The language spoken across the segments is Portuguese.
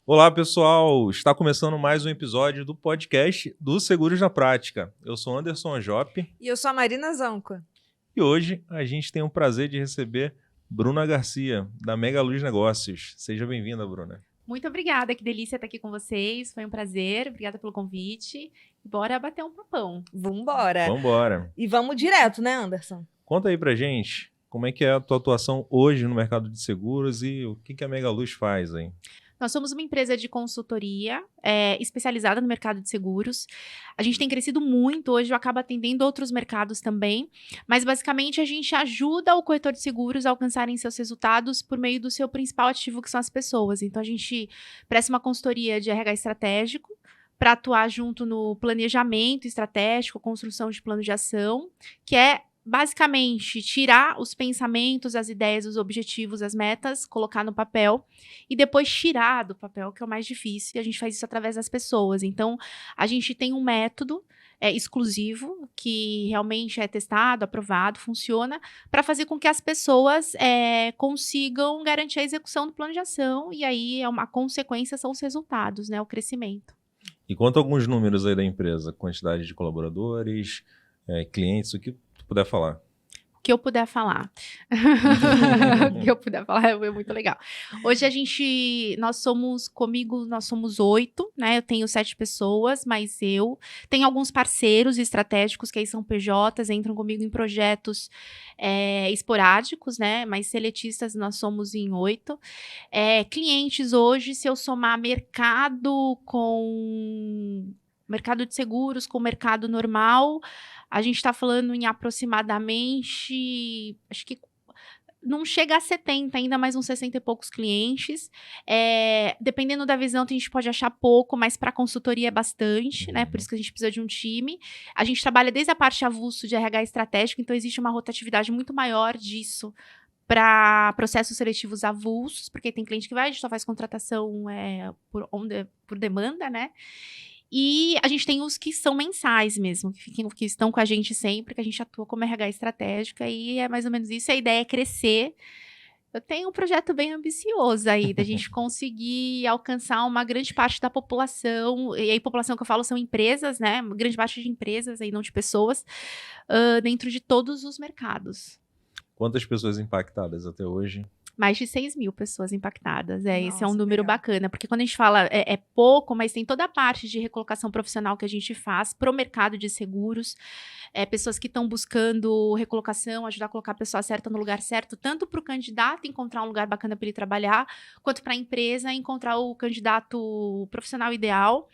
Olá, pessoal! Está começando mais um episódio do podcast do Seguros na Prática. Eu sou Anderson Anjop E eu sou a Marina Zanco. e hoje a gente tem o prazer de receber Bruna Garcia, da Mega Luz Negócios. Seja bem-vinda, Bruna. Muito obrigada, que delícia estar aqui com vocês. Foi um prazer, obrigada pelo convite. Bora bater um papão. Vambora. Vambora! E vamos direto, né, Anderson? Conta aí pra gente como é que é a tua atuação hoje no mercado de seguros e o que a Mega Luz faz aí. Nós somos uma empresa de consultoria especializada no mercado de seguros. A gente tem crescido muito, hoje eu acabo atendendo outros mercados também, mas basicamente a gente ajuda o corretor de seguros a alcançarem seus resultados por meio do seu principal ativo, que são as pessoas. Então a gente presta uma consultoria de RH estratégico para atuar junto no planejamento estratégico, construção de plano de ação, que é basicamente tirar os pensamentos, as ideias, os objetivos, as metas, colocar no papel e depois tirar do papel, que é o mais difícil, e a gente faz isso através das pessoas. Então, a gente tem um método exclusivo, que realmente é testado, aprovado, funciona, para fazer com que as pessoas consigam garantir a execução do plano de ação, e aí a consequência são os resultados, né, o crescimento. E conta alguns números aí da empresa, quantidade de colaboradores, clientes, o que tu puder falar. O que eu puder falar. O que eu puder falar é muito legal. Hoje nós somos 8, né? Eu tenho 7 pessoas, mas eu tenho alguns parceiros estratégicos que aí são PJs, entram comigo em projetos esporádicos, né? Mas seletistas nós somos em 8. Clientes hoje, se eu somar mercado de seguros com mercado normal, a gente está falando em aproximadamente, acho que não chega a 70 ainda, mais uns 60 e poucos clientes. Dependendo da visão, a gente pode achar pouco, mas para consultoria é bastante, né? Por isso que a gente precisa de um time. A gente trabalha desde a parte avulso de RH estratégico, então existe uma rotatividade muito maior disso para processos seletivos avulsos, porque tem cliente que a gente só faz contratação por demanda, né? E a gente tem os que são mensais mesmo, que estão com a gente sempre, que a gente atua como RH estratégica, e é mais ou menos isso. A ideia é crescer. Eu tenho um projeto bem ambicioso aí, da gente conseguir alcançar uma grande parte da população, e aí população que eu falo são empresas, né? Uma grande parte de empresas, aí não de pessoas, dentro de todos os mercados. Quantas pessoas impactadas até hoje? Mais de 6 mil pessoas impactadas. Esse é um número legal. bacana, porque quando a gente fala é pouco, mas tem toda a parte de recolocação profissional que a gente faz pro mercado de seguros, pessoas que estão buscando recolocação, ajudar a colocar a pessoa certa no lugar certo, tanto para o candidato encontrar um lugar bacana para ele trabalhar, quanto para a empresa encontrar o candidato profissional ideal.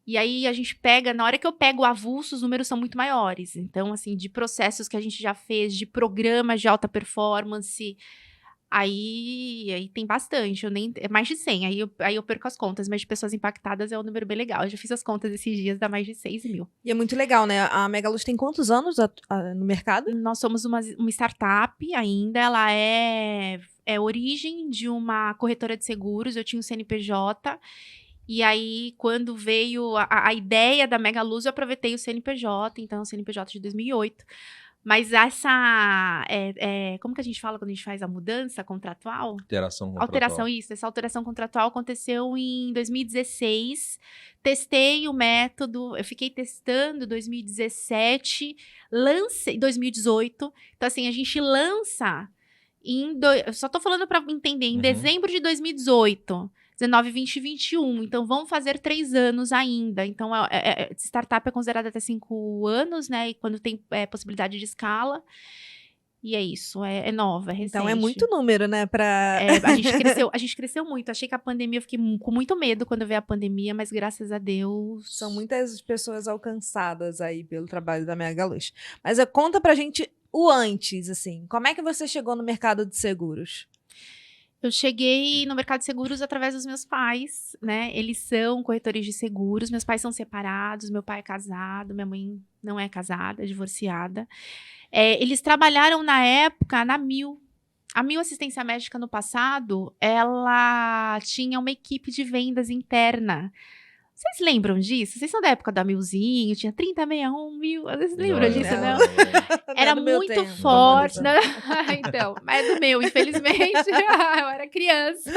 E aí a gente pega, na hora que eu pego o avulso, os números são muito maiores. Então, assim, de processos que a gente já fez, de programas de alta performance, Aí tem bastante, é mais de 100, aí eu perco as contas, mas de pessoas impactadas é um número bem legal. Eu já fiz as contas esses dias, dá mais de 6 mil. E é muito legal, né? A Mega Luz tem quantos anos no mercado? Nós somos uma startup ainda, ela é origem de uma corretora de seguros, eu tinha um CNPJ, e aí quando veio a ideia da Mega Luz, eu aproveitei o CNPJ, então o CNPJ de 2008. Mas como que a gente fala quando a gente faz a mudança contratual? Alteração Isso. Essa alteração contratual aconteceu em 2016. Testei o método, eu fiquei testando 2017, lancei 2018. Então, assim, a gente lança eu só tô falando para entender, em dezembro de 2018. 19, 20 e 21. Então, vão fazer 3 anos ainda. Então, startup é considerada até 5 anos, né? E quando tem possibilidade de escala. E é isso, é nova, é recente. Então é muito número, né? A gente cresceu muito. Achei que a pandemia, eu fiquei com muito medo quando veio a pandemia, mas graças a Deus... São muitas pessoas alcançadas aí pelo trabalho da Mega Luz. Mas conta pra gente o antes, assim. Como é que você chegou no mercado de seguros? Eu cheguei no mercado de seguros através dos meus pais, né? Eles são corretores de seguros. Meus pais são separados, meu pai é casado, minha mãe não é casada, é divorciada. Eles trabalharam na época na Mil. A Mil Assistência Médica no passado, ela tinha uma equipe de vendas interna Vocês lembram disso? Vocês são da época da Milzinho, tinha 3061 mil. Vocês lembram disso, não? Era do meu muito tempo. forte, né? Então, mas é do meu, infelizmente. Eu era criança,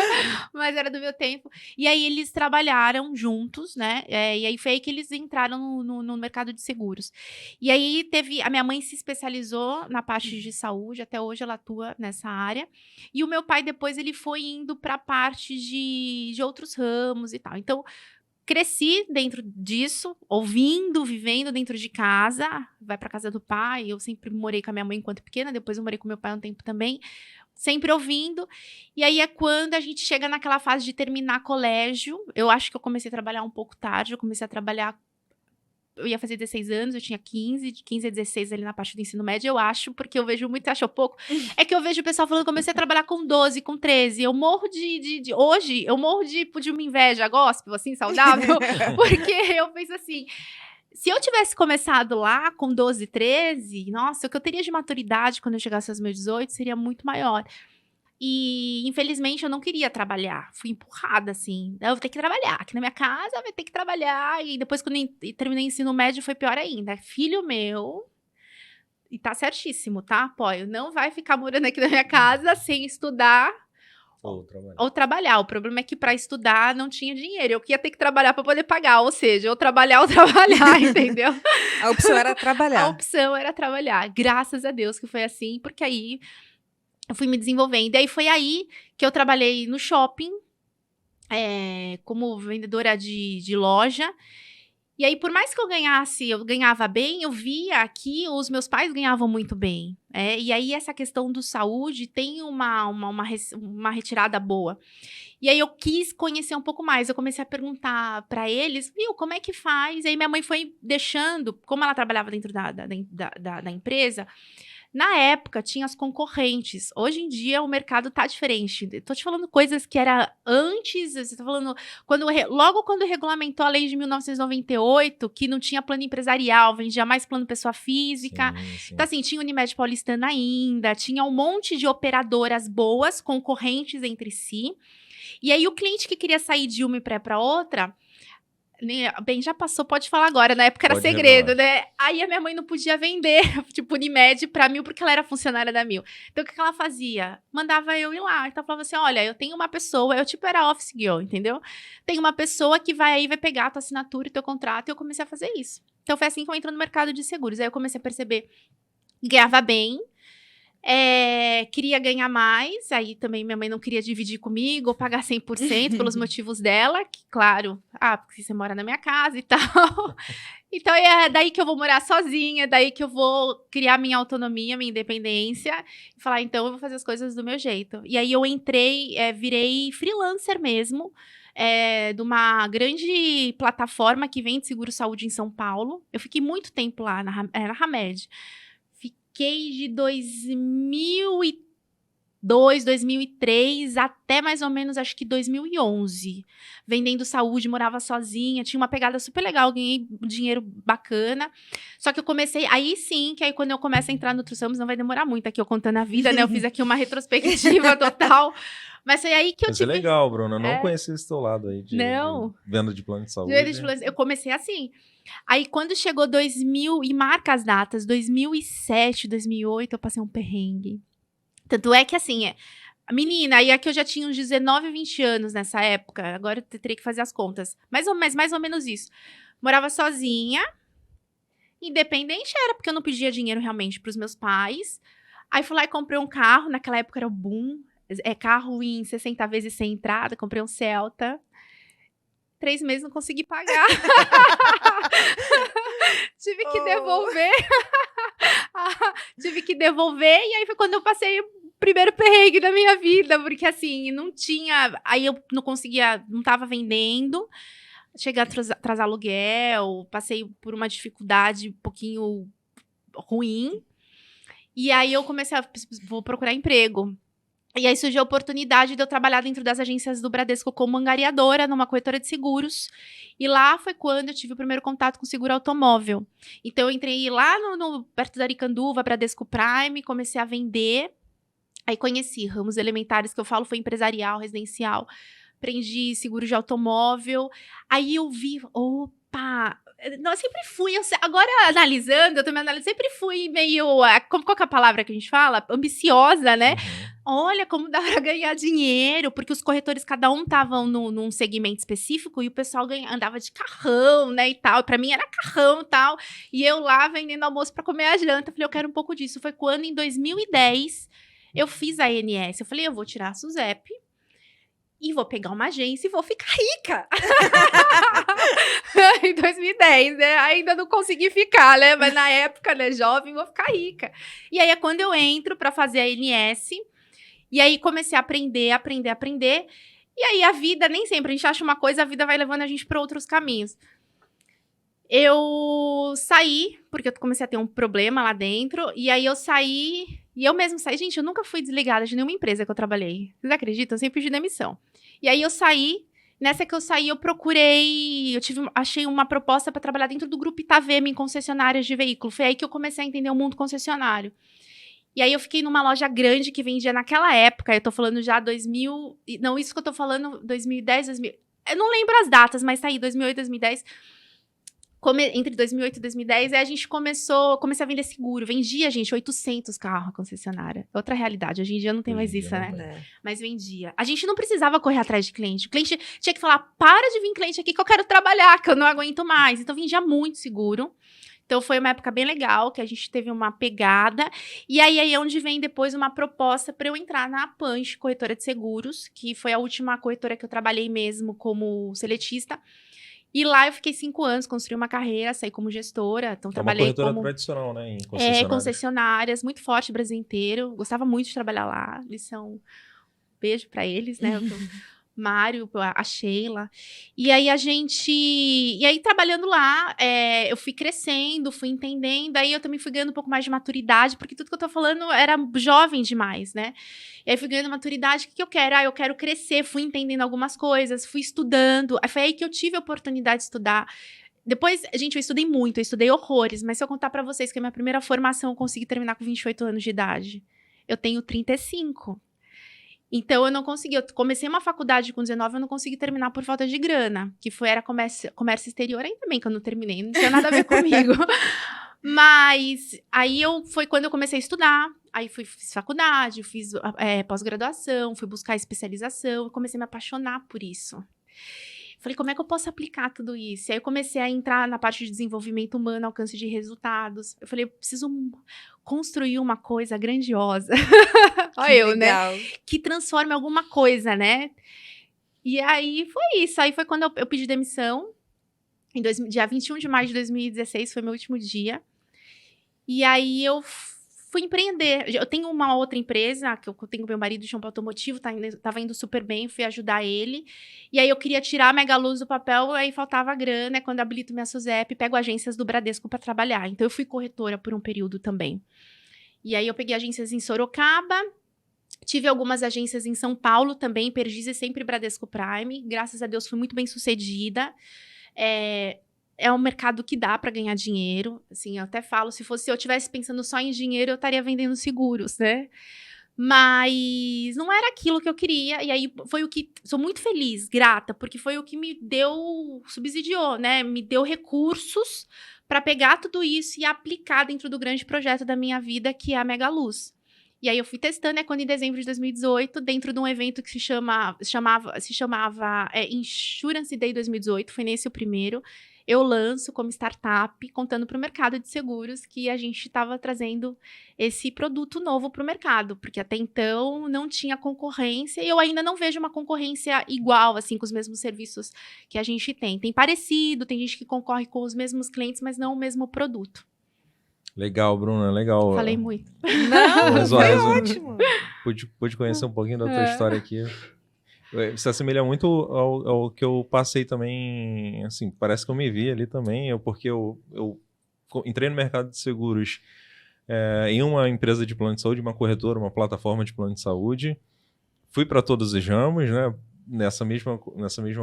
mas era do meu tempo. E aí eles trabalharam juntos, né? E aí foi aí que eles entraram no mercado de seguros. E aí a minha mãe se especializou na parte de saúde, até hoje ela atua nessa área. E o meu pai depois ele foi indo para a parte de outros ramos e tal. Então, cresci dentro disso, ouvindo, vivendo dentro de casa. Vai para casa do pai. Eu sempre morei com a minha mãe enquanto pequena, depois eu morei com meu pai um tempo também. Sempre ouvindo. E aí é quando a gente chega naquela fase de terminar colégio. Eu acho que eu comecei a trabalhar um pouco tarde. Eu comecei a trabalhar. Eu ia fazer 16 anos, eu tinha 15, de 15 a 16 ali na parte do ensino médio, eu acho, porque eu vejo muito, acho pouco. É que eu vejo o pessoal falando que comecei a trabalhar com 12, com 13. Eu morro hoje, eu morro de uma inveja gospel, assim, saudável, porque eu penso assim, se eu tivesse começado lá com 12, 13, nossa, o que eu teria de maturidade quando eu chegasse aos meus 18 seria muito maior. E, infelizmente, eu não queria trabalhar. Fui empurrada, assim. Eu vou ter que trabalhar. Aqui na minha casa, vai ter que trabalhar. E depois, quando eu terminei o ensino médio, foi pior ainda. Filho meu... E tá certíssimo, tá? Apoio. Não vai ficar morando aqui na minha casa sem estudar ou trabalhar. O problema é que para estudar não tinha dinheiro. Eu ia ter que trabalhar para poder pagar. Ou seja, ou trabalhar, entendeu? A opção era trabalhar. A opção era trabalhar. Graças a Deus que foi assim, porque aí... eu fui me desenvolvendo. E aí foi aí que eu trabalhei no shopping, como vendedora de loja. E aí, por mais que eu ganhava bem, eu via que os meus pais ganhavam muito bem. E aí, essa questão do saúde tem uma retirada boa. E aí, eu quis conhecer um pouco mais. Eu comecei a perguntar para eles, viu, como é que faz? E aí, minha mãe foi deixando, como ela trabalhava dentro da empresa... Na época, tinha as concorrentes. Hoje em dia, o mercado tá diferente. Tô te falando coisas que era antes, você tá falando... logo quando regulamentou a lei de 1998, que não tinha plano empresarial, vendia mais plano pessoa física. Sim. Então, assim, tinha Unimed Paulistana ainda, tinha um monte de operadoras boas, concorrentes entre si. E aí, o cliente que queria sair de uma e para outra... Bem, já passou, pode falar agora. Na época era pode segredo, revelar. né? Aí a minha mãe não podia vender, tipo, Unimed pra Mil, porque ela era funcionária da Mil. Então, o que ela fazia? Mandava eu ir lá. Então, falava assim, olha, eu tenho uma pessoa, eu tipo era office girl, entendeu? Tem uma pessoa que vai pegar a tua assinatura e teu contrato, e eu comecei a fazer isso. Então, foi assim que eu entrei no mercado de seguros. Aí eu comecei a perceber que ganhava bem, queria ganhar mais, aí também minha mãe não queria dividir comigo ou pagar 100% pelos motivos dela, que claro, porque você mora na minha casa e tal. Então é daí que eu vou morar sozinha, daí que eu vou criar minha autonomia, minha independência, e falar, então eu vou fazer as coisas do meu jeito. E aí eu entrei, virei freelancer mesmo, de uma grande plataforma que vende seguro-saúde em São Paulo. Eu fiquei muito tempo lá, na Hamed. Fiquei de 2002, 2003 até mais ou menos, acho que 2011. Vendendo saúde, morava sozinha, tinha uma pegada super legal, ganhei dinheiro bacana. Só que eu comecei, aí sim, que aí quando eu começo a entrar no outros ramos, não vai demorar muito aqui eu contando a vida, né? Eu fiz aqui uma retrospectiva total. Mas foi aí que eu tive... Mas é legal, Bruna, eu não conheci esse teu lado aí de venda de plano de saúde. Eu comecei assim. Aí, quando chegou 2000, e marca as datas, 2007, 2008, eu passei um perrengue. Tanto é que, assim, menina, aí aqui eu já tinha uns 19, 20 anos nessa época, agora eu teria que fazer as contas. Mais ou menos isso. Morava sozinha, independente era, porque eu não pedia dinheiro realmente pros meus pais. Aí fui lá e comprei um carro, naquela época era o boom, carro em 60 vezes sem entrada, comprei um Celta. 3 meses não consegui pagar. Tive que devolver. Tive que devolver. E aí foi quando eu passei o primeiro perrengue da minha vida. Porque assim, não tinha... Aí eu não conseguia... Não tava vendendo. Cheguei a atrasar aluguel. Passei por uma dificuldade um pouquinho ruim. E aí eu comecei vou procurar emprego. E aí surgiu a oportunidade de eu trabalhar dentro das agências do Bradesco como angariadora, numa corretora de seguros. E lá foi quando eu tive o primeiro contato com seguro automóvel. Então, eu entrei lá perto da Aricanduva, Bradesco Prime, comecei a vender. Aí conheci ramos elementares, que eu falo foi empresarial, residencial. aprendi seguro de automóvel. Aí eu vi, opa, não, eu sempre fui, agora analisando, eu tô me analisando, sempre fui meio, qual que é a palavra que a gente fala? Ambiciosa, né? Olha como dá pra ganhar dinheiro, porque os corretores, cada um estavam num segmento específico e o pessoal andava de carrão, né, e tal. Pra mim era carrão e tal. E eu lá vendendo almoço pra comer a janta. Falei, eu quero um pouco disso. Foi quando, em 2010, eu fiz a ANS. Eu falei, eu vou tirar a SUSEP e vou pegar uma agência e vou ficar rica. Em 2010, né? Ainda não consegui ficar, né? Mas na época, né, jovem, vou ficar rica. E aí é quando eu entro pra fazer a ANS. E aí comecei a aprender. E aí a vida, nem sempre a gente acha uma coisa, a vida vai levando a gente para outros caminhos. Eu saí, porque eu comecei a ter um problema lá dentro. E aí eu saí, e eu mesmo saí. Gente, eu nunca fui desligada de nenhuma empresa que eu trabalhei. Vocês acreditam? Eu sempre pedi demissão. E aí eu saí. Nessa que eu saí, eu procurei, achei uma proposta para trabalhar dentro do grupo Itavema em concessionárias de veículo. Foi aí que eu comecei a entender o mundo concessionário. E aí eu fiquei numa loja grande que vendia naquela época, eu tô falando já 2000, não, isso que eu tô falando, 2010, 2000, eu não lembro as datas, mas tá aí, 2008, 2010, entre 2008 e 2010, aí a gente comecei a vender seguro, vendia, gente, 800 carros a concessionária, outra realidade, hoje em dia não tem mais isso, né? Mas vendia. A gente não precisava correr atrás de cliente, o cliente tinha que falar, para de vir cliente aqui que eu quero trabalhar, que eu não aguento mais, então vendia muito seguro. Então, foi uma época bem legal, que a gente teve uma pegada. E aí é onde vem depois uma proposta para eu entrar na Punch, corretora de seguros, que foi a última corretora que eu trabalhei mesmo como seletista. E lá eu fiquei 5 anos, construí uma carreira, saí como gestora. Então, trabalhei uma corretora como tradicional, né? Em concessionárias. Concessionárias, muito forte, Brasil inteiro. Gostava muito de trabalhar lá. Eles são... Beijo para eles, né? Mário, a Sheila. E aí E aí, trabalhando lá, eu fui crescendo, fui entendendo. Aí eu também fui ganhando um pouco mais de maturidade, porque tudo que eu tô falando era jovem demais, né? E aí fui ganhando maturidade. O que eu quero? Eu quero crescer. Fui entendendo algumas coisas, fui estudando. Aí foi aí que eu tive a oportunidade de estudar. Depois, gente, eu estudei muito, eu estudei horrores. Mas se eu contar pra vocês que a minha primeira formação eu consegui terminar com 28 anos de idade. Eu tenho 35. Então, eu não consegui. Eu comecei uma faculdade com 19, eu não consegui terminar por falta de grana. Que era comércio exterior, ainda bem que eu não terminei. Não tinha nada a ver comigo. Mas aí foi quando eu comecei a estudar. Aí fiz faculdade, fiz pós-graduação, fui buscar especialização. Eu comecei a me apaixonar por isso. Falei, como é que eu posso aplicar tudo isso? E aí eu comecei a entrar na parte de desenvolvimento humano, alcance de resultados. Eu falei, eu preciso construir uma coisa grandiosa. Olha eu, legal, né? Que transforme alguma coisa, né? E aí foi isso. Aí foi quando eu pedi demissão. Dia 21 de maio de 2016 foi meu último dia. E aí eu fui empreender. Eu tenho uma outra empresa, que eu tenho meu marido de shampoo automotivo, tava indo super bem, fui ajudar ele. E aí eu queria tirar a Megaluz do papel, aí faltava grana, quando eu habilito minha SUSEP, pego agências do Bradesco para trabalhar. Então eu fui corretora por um período também. E aí eu peguei agências em Sorocaba, tive algumas agências em São Paulo também, Perdiz e sempre Bradesco Prime. Graças a Deus fui muito bem sucedida. É um mercado que dá para ganhar dinheiro. Assim, eu até falo, se eu estivesse pensando só em dinheiro, eu estaria vendendo seguros, né? Mas não era aquilo que eu queria. E aí foi o que... Sou muito feliz, grata, porque foi o que me subsidiou, né? Me deu recursos para pegar tudo isso e aplicar dentro do grande projeto da minha vida, que é a Megaluz. E aí eu fui testando, quando em dezembro de 2018, dentro de um evento que se chamava Insurance Day 2018, foi nesse o primeiro, eu lanço como startup, contando para o mercado de seguros que a gente estava trazendo esse produto novo para o mercado, porque até então não tinha concorrência, e eu ainda não vejo uma concorrência igual, assim, com os mesmos serviços que a gente tem. Tem parecido, tem gente que concorre com os mesmos clientes, mas não o mesmo produto. Legal, Bruna, legal. Falei muito. Não, foi ótimo. Pude conhecer um pouquinho da tua história aqui. Se assemelha muito ao que eu passei também, assim, parece que eu me vi ali também, porque eu entrei no mercado de seguros em uma empresa de plano de saúde, uma corretora, uma plataforma de plano de saúde. Fui para todos os ramos, né, nessa mesma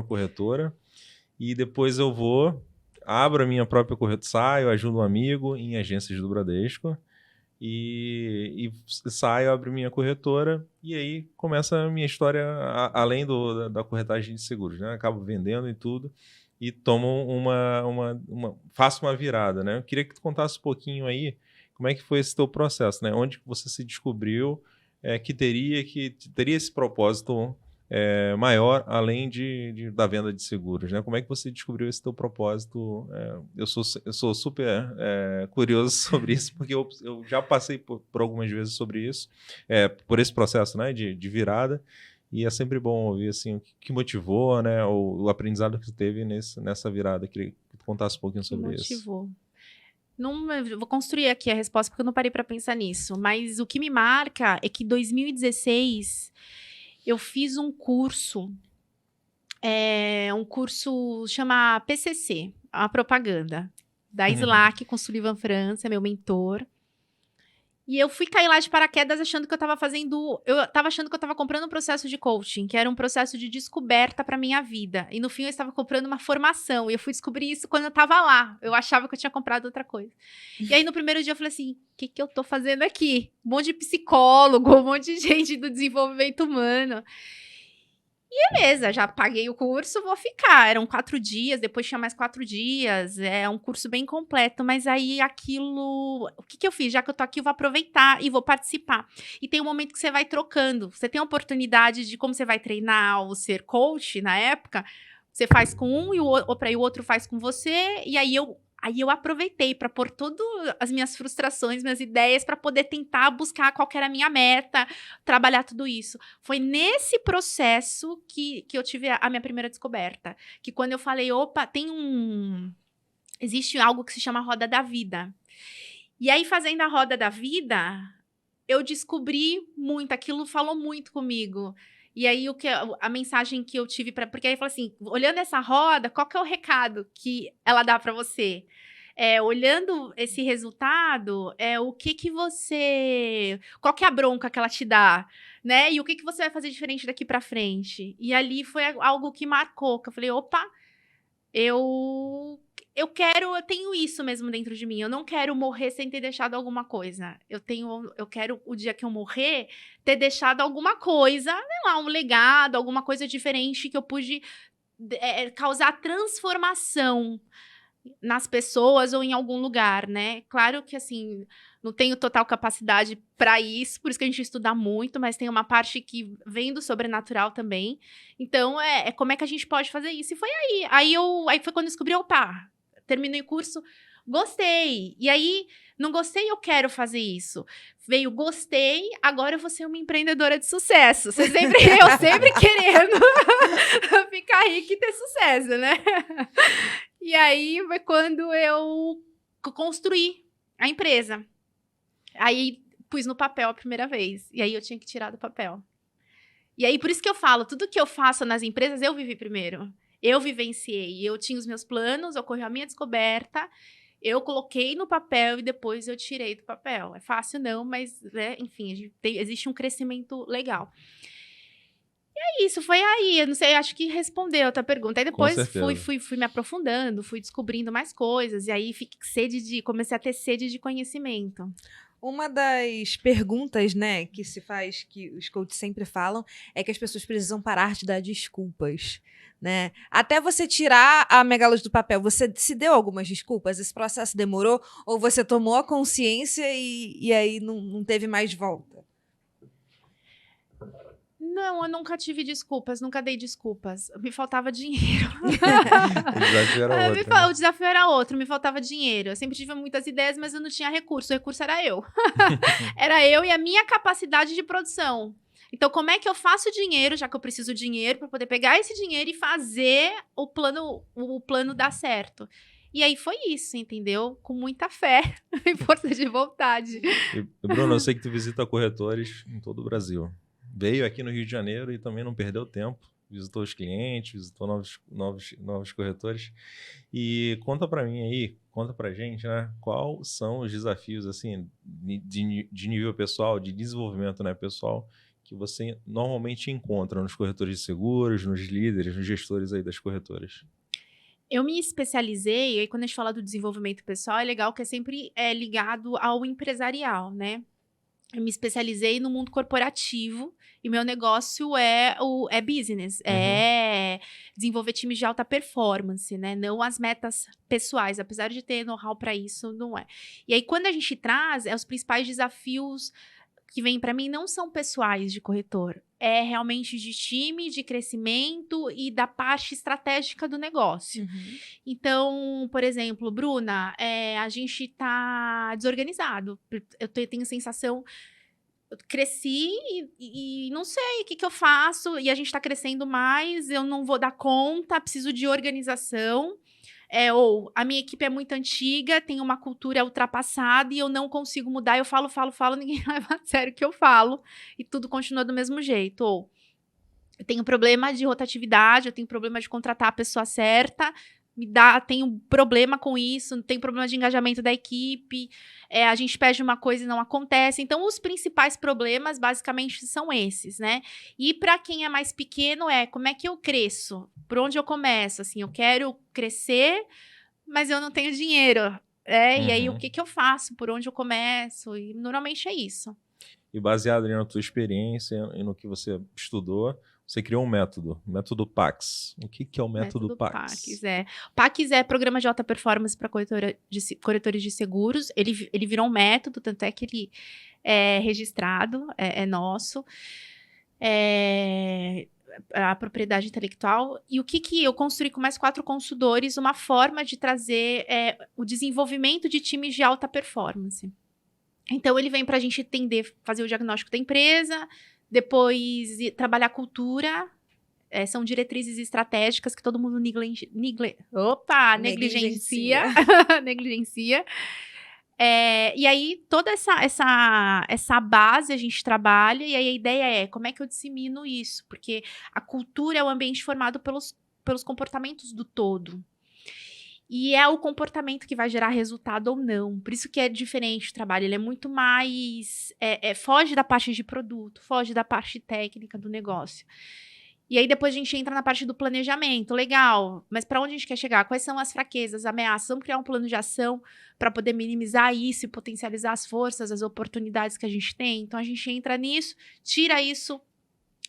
corretora, e depois eu abro a minha própria corretora, saio, ajudo um amigo em agências do Bradesco, e saio, abro minha corretora, e aí começa a minha história, além da corretagem de seguros, né? Acabo vendendo e tudo, e tomo faço uma virada, né? Eu queria que tu contasse um pouquinho aí como é que foi esse teu processo, né? Onde que você se descobriu que teria esse propósito maior, além da venda de seguros, né? Como é que você descobriu esse teu propósito? Eu sou super curioso sobre isso, porque eu já passei por algumas vezes sobre isso, por esse processo, né, de virada, e é sempre bom ouvir assim, o que motivou, né, o aprendizado que você teve nessa virada. Queria que tu contasse um pouquinho sobre isso. Motivou. Não, eu vou construir aqui a resposta, porque eu não parei para pensar nisso, mas o que me marca é que em 2016 eu fiz um curso chama PCC, a propaganda, da Slack com Sullivan França, meu mentor. E eu fui cair lá de paraquedas achando que eu estava achando que eu estava comprando um processo de coaching, que era um processo de descoberta para minha vida. E no fim eu estava comprando uma formação. E eu fui descobrir isso quando eu estava lá. Eu achava que eu tinha comprado outra coisa. E aí no primeiro dia eu falei assim, o que eu tô fazendo aqui? Um monte de psicólogo, um monte de gente do desenvolvimento humano. E beleza, já paguei o curso, vou ficar. Eram 4 dias, depois tinha mais 4 dias. É um curso bem completo, mas aí aquilo... O que eu fiz? Já que eu tô aqui, eu vou aproveitar e vou participar. E tem um momento que você vai trocando. Você tem a oportunidade de, como você vai treinar ou ser coach na época, você faz com um e o outro faz com você. E aí eu aproveitei para pôr todas as minhas frustrações, minhas ideias, para poder tentar buscar qual que era a minha meta, trabalhar tudo isso. Foi nesse processo que eu tive a minha primeira descoberta. Que quando eu falei, opa, existe algo que se chama roda da vida. E aí, fazendo a roda da vida, eu descobri muito, aquilo falou muito comigo. E aí, a mensagem que eu tive porque aí falou assim, olhando essa roda, qual que é o recado que ela dá para você? Olhando esse resultado, o que você... Qual que é a bronca que ela te dá, né? E o que você vai fazer diferente daqui para frente? E ali foi algo que marcou, que eu falei, opa, eu tenho isso mesmo dentro de mim. Eu não quero morrer sem ter deixado alguma coisa. Eu quero, o dia que eu morrer, ter deixado alguma coisa, sei lá, um legado, alguma coisa diferente que eu pude causar transformação nas pessoas ou em algum lugar, né? Claro que, assim, não tenho total capacidade para isso, por isso que a gente estuda muito, mas tem uma parte que vem do sobrenatural também. Então, como é que a gente pode fazer isso? E foi aí. Aí foi quando eu descobri, opa, terminei o curso, gostei. E aí, não gostei, eu quero fazer isso. Veio, gostei, agora eu vou ser uma empreendedora de sucesso. Eu sempre querendo ficar rica e ter sucesso, né? E aí foi quando eu construí a empresa. Aí pus no papel a primeira vez. E aí eu tinha que tirar do papel. E aí por isso que eu falo, tudo que eu faço nas empresas, eu vivi primeiro. Eu vivenciei. Eu tinha os meus planos, ocorreu a minha descoberta, eu coloquei no papel e depois eu tirei do papel. É fácil não, mas, né, enfim, existe um crescimento legal. E é isso, foi aí. Eu não sei, acho que respondeu a tua pergunta. Aí depois fui me aprofundando, fui descobrindo mais coisas. E aí comecei a ter sede de conhecimento. Uma das perguntas, né, que se faz, que os coaches sempre falam, é que as pessoas precisam parar de dar desculpas, né? Até você tirar a Megaluz do papel, você se deu algumas desculpas? Esse processo demorou? Ou você tomou a consciência e aí não teve mais volta? Não, eu nunca tive desculpas, nunca dei desculpas. Me faltava dinheiro. O desafio era outro. O desafio era outro, me faltava dinheiro. Eu sempre tive muitas ideias, mas eu não tinha recurso. O recurso era eu. Era eu e a minha capacidade de produção. Então, como é que eu faço dinheiro, já que eu preciso de dinheiro, para poder pegar esse dinheiro e fazer o plano dar certo? E aí foi isso, entendeu? Com muita fé e força de vontade. E, Bruno, eu sei que tu visita corretores em todo o Brasil. Veio aqui no Rio de Janeiro e também não perdeu tempo. Visitou os clientes, visitou novos corretores. E conta para mim aí, conta pra gente, né? Quais são os desafios, assim, de nível pessoal, de desenvolvimento, né, pessoal, que você normalmente encontra nos corretores de seguros, nos líderes, nos gestores aí das corretoras? Eu me especializei, e aí quando a gente fala do desenvolvimento pessoal, é legal que é sempre ligado ao empresarial, né? Eu me especializei no mundo corporativo e meu negócio é business, é desenvolver times de alta performance, né? Não as metas pessoais, apesar de ter know-how para isso, não é. E aí, quando a gente traz, os principais desafios que vêm para mim não são pessoais de corretor, é realmente de time, de crescimento e da parte estratégica do negócio. Então, por exemplo, Bruna, a gente tá desorganizado. Eu tenho a sensação, eu cresci e não sei o que eu faço, e a gente tá crescendo mais, eu não vou dar conta, preciso de organização. Ou a minha equipe é muito antiga, tem uma cultura ultrapassada e eu não consigo mudar. Eu falo, ninguém leva a sério o que eu falo e tudo continua do mesmo jeito. Ou eu tenho problema de rotatividade, eu tenho problema de contratar a pessoa certa, tenho problema com isso, tenho problema de engajamento da equipe, a gente pede uma coisa e não acontece. Então, os principais problemas, basicamente, são esses, né? E para quem é mais pequeno, como é que eu cresço? Por onde eu começo? Assim, eu quero crescer, mas eu não tenho dinheiro. E aí, o que eu faço? Por onde eu começo? E normalmente é isso. E baseado na tua experiência e no que você estudou, você criou um método, o método PAX. O que é o método PAX? PAX é Programa de Alta Performance para corretores de seguros. Ele virou um método, tanto é que ele é registrado, é nosso. A propriedade intelectual. E o que eu construí com mais 4 consultores, uma forma de trazer o desenvolvimento de times de alta performance. Então, ele vem para a gente entender, fazer o diagnóstico da empresa, depois trabalhar a cultura, são diretrizes estratégicas que todo mundo negligencia. Negligencia. E aí, toda essa base a gente trabalha, e aí a ideia é como é que eu dissemino isso? Porque a cultura é o ambiente formado pelos comportamentos do todo. E é o comportamento que vai gerar resultado ou não. Por isso que é diferente o trabalho. Ele é muito mais... foge da parte de produto, foge da parte técnica do negócio. E aí depois a gente entra na parte do planejamento. Legal, mas para onde a gente quer chegar? Quais são as fraquezas, ameaças? Vamos criar um plano de ação para poder minimizar isso e potencializar as forças, as oportunidades que a gente tem. Então a gente entra nisso, tira isso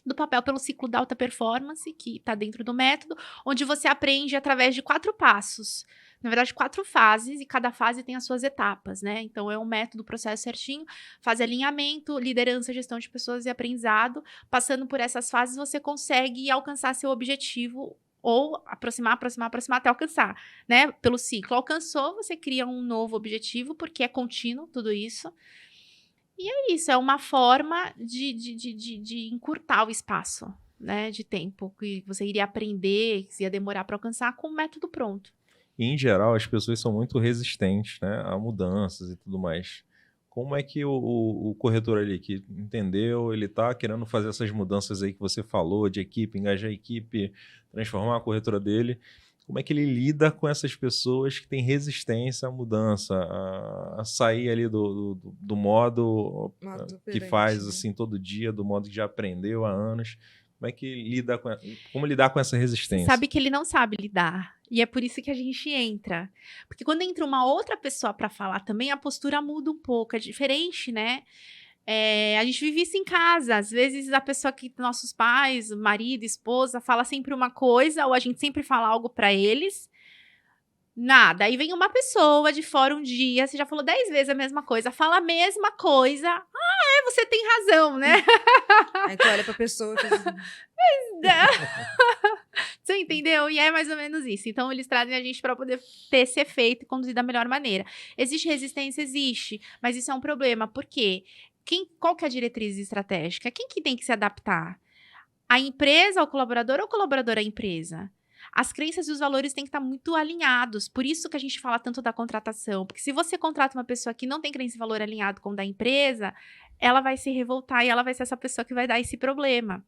do papel pelo ciclo da alta performance, que está dentro do método, onde você aprende através de 4 passos. Na verdade, 4 fases, e cada fase tem as suas etapas, né? Então, é um método, processo certinho, fase alinhamento, liderança, gestão de pessoas e aprendizado. Passando por essas fases, você consegue alcançar seu objetivo ou aproximar até alcançar, né? Pelo ciclo. Alcançou, você cria um novo objetivo, porque é contínuo tudo isso. E é isso, é uma forma de encurtar o espaço, né, de tempo que você iria aprender, que ia demorar para alcançar com o método pronto. E, em geral, as pessoas são muito resistentes, né, a mudanças e tudo mais. Como é que o corretor ali que entendeu, ele está querendo fazer essas mudanças aí que você falou, de equipe, engajar a equipe, transformar a corretora dele, como é que ele lida com essas pessoas que têm resistência à mudança, a sair ali do modo que faz assim todo dia, do modo que já aprendeu há anos? Como é que como lidar com essa resistência? Sabe que ele não sabe lidar. E é por isso que a gente entra. Porque quando entra uma outra pessoa para falar também, a postura muda um pouco. É diferente, né? A gente vive isso em casa. Às vezes a pessoa que nossos pais, marido, esposa, fala sempre uma coisa, ou a gente sempre fala algo para eles. Nada. Aí vem uma pessoa de fora um dia, você já falou 10 vezes a mesma coisa, fala a mesma coisa. Você tem razão, né? Aí tu olha pra pessoa e faz... Você entendeu? E é mais ou menos isso. Então, eles trazem a gente para poder ter esse efeito e conduzir da melhor maneira. Existe resistência? Existe. Mas isso é um problema. Por quê? Qual que é a diretriz estratégica? Quem que tem que se adaptar? A empresa ao colaborador ou o colaborador à empresa? As crenças e os valores têm que estar muito alinhados. Por isso que a gente fala tanto da contratação. Porque se você contrata uma pessoa que não tem crença e valor alinhado com o da empresa, ela vai se revoltar e ela vai ser essa pessoa que vai dar esse problema.